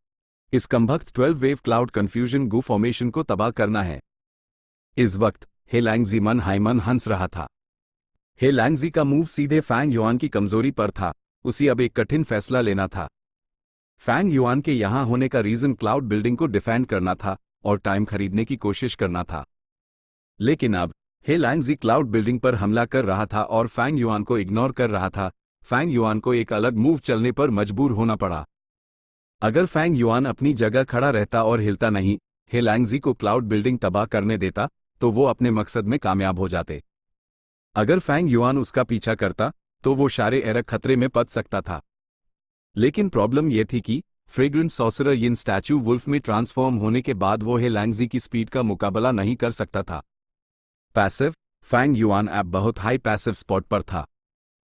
Speaker 1: इस कमबख्त 12 वेव क्लाउड कंफ्यूजन गू फॉर्मेशन को तबाह करना है। इस वक्त हे लैंगजी मन हाइमन हंस रहा था। हे लैंगजी का मूव सीधे फैंग युआन की कमजोरी पर था। उसे अब एक कठिन फैसला लेना था। फैंग युआन के यहां होने का रीजन क्लाउड बिल्डिंग को डिफेंड करना था और टाइम खरीदने की कोशिश करना था। लेकिन अब हे लैंगजी क्लाउड बिल्डिंग पर हमला कर रहा था और फैंग युआन को इग्नोर कर रहा था। फैंग युआन को एक अलग मूव चलने पर मजबूर होना पड़ा। अगर फैंग युआन अपनी जगह खड़ा रहता और हिलता नहीं, हे लैंगजी को क्लाउड बिल्डिंग तबाह करने देता, तो वो अपने मकसद में कामयाब हो जाते। अगर फैंग युआन उसका पीछा करता, तो वो शारे एरक खतरे में पड़ सकता था। लेकिन प्रॉब्लम यह थी कि फ्रेग्रेंट सॉर्सरर यिन स्टैचू वुल्फ में ट्रांसफॉर्म होने के बाद वो हे लैंगजी की स्पीड का मुकाबला नहीं कर सकता था। पैसिव, फैंग युआन ऐप बहुत हाई पैसिव स्पॉट पर था।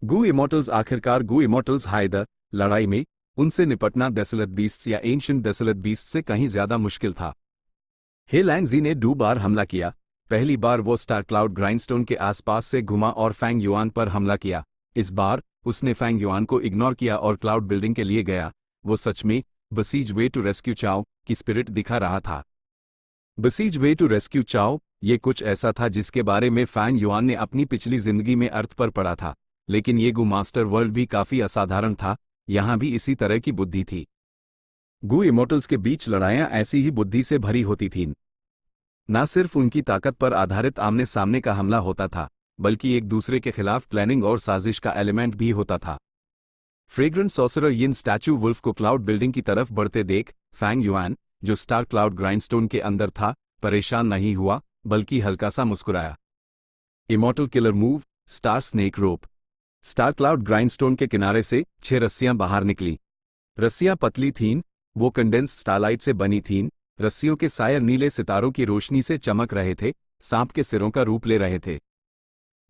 Speaker 1: गू इमॉर्टल्स आखिरकार गू इमॉर्टल्स हाइदर लड़ाई में उनसे निपटना डेसोलेट बीस्ट्स या एंशिएंट डेसोलेट बीस्ट से कहीं ज्यादा मुश्किल था। हे लैंगजी ने 2 बार हमला किया। पहली बार वो स्टार क्लाउड ग्राइंडस्टोन के आसपास से घुमा और फैंग युआन पर हमला किया। इस बार उसने फैंग युआन को इग्नोर किया और क्लाउड बिल्डिंग के लिए गया। वो सच में बसीज वे टू रेस्क्यू चाओ की स्पिरिट दिखा रहा था। बसीज वे टू रेस्क्यू चाओ, ये कुछ ऐसा था जिसके बारे में फैंग युआन ने अपनी पिछली जिंदगी में अर्थ पर पढ़ा था। लेकिन ये गू मास्टर वर्ल्ड भी काफी असाधारण था। यहां भी इसी तरह की बुद्धि थी। गू इमॉर्टल्स के बीच लड़ाइयां ऐसी ही बुद्धि से भरी होती थीं। न सिर्फ उनकी ताकत पर आधारित आमने सामने का हमला होता था, बल्कि एक दूसरे के खिलाफ प्लानिंग और साजिश का एलिमेंट भी होता था। फ्रेग्रेंट सॉर्सरर यिन स्टैचू वुल्फ को क्लाउड बिल्डिंग की तरफ बढ़ते देख फैंग युआन, जो स्टार क्लाउड ग्राइंडस्टोन के अंदर था, परेशान नहीं हुआ, बल्कि हल्का सा मुस्कुराया। Immortal killer move, star snake rope. Star cloud grindstone के किनारे से 6 रस्सियां बाहर निकली। रस्सियां पतली थीं, वो कंडेंस स्टारलाइट से बनी थीं। रस्सियों के सायर नीले सितारों की रोशनी से चमक रहे थे, सांप के सिरों का रूप ले रहे थे।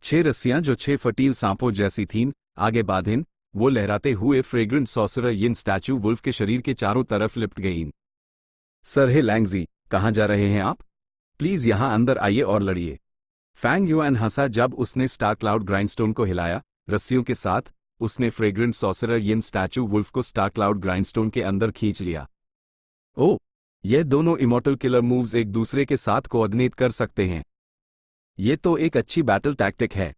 Speaker 1: 6 रस्सियां जो 6 फटील सांपों जैसी थीं, आगे बाधिन, वो लहराते हुए फ्रेग्रेंट सॉर्सरर यिन स्टैचू वुल्फ के शरीर के चारों तरफ लिपट गईं। सर हे लैंगजी, कहाँ जा रहे हैं आप? प्लीज यहां अंदर आइए और लड़िए। फैंग युआन हंसा जब उसने स्टार क्लाउड ग्राइंडस्टोन को हिलाया। रस्सियों के साथ उसने फ्रेग्रेंट सॉर्सरर यिन स्टैचू वुल्फ को स्टार क्लाउड ग्राइंडस्टोन के अंदर खींच लिया। ओह, ये दोनों इमॉर्टल किलर मूव्स एक दूसरे के साथ कोऑर्डिनेट कर सकते हैं। ये तो एक अच्छी बैटल टैक्टिक है।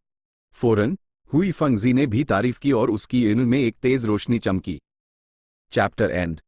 Speaker 1: फौरन हुई फंगजी ने भी तारीफ की और उसकी इन में एक तेज रोशनी चमकी। Chapter and.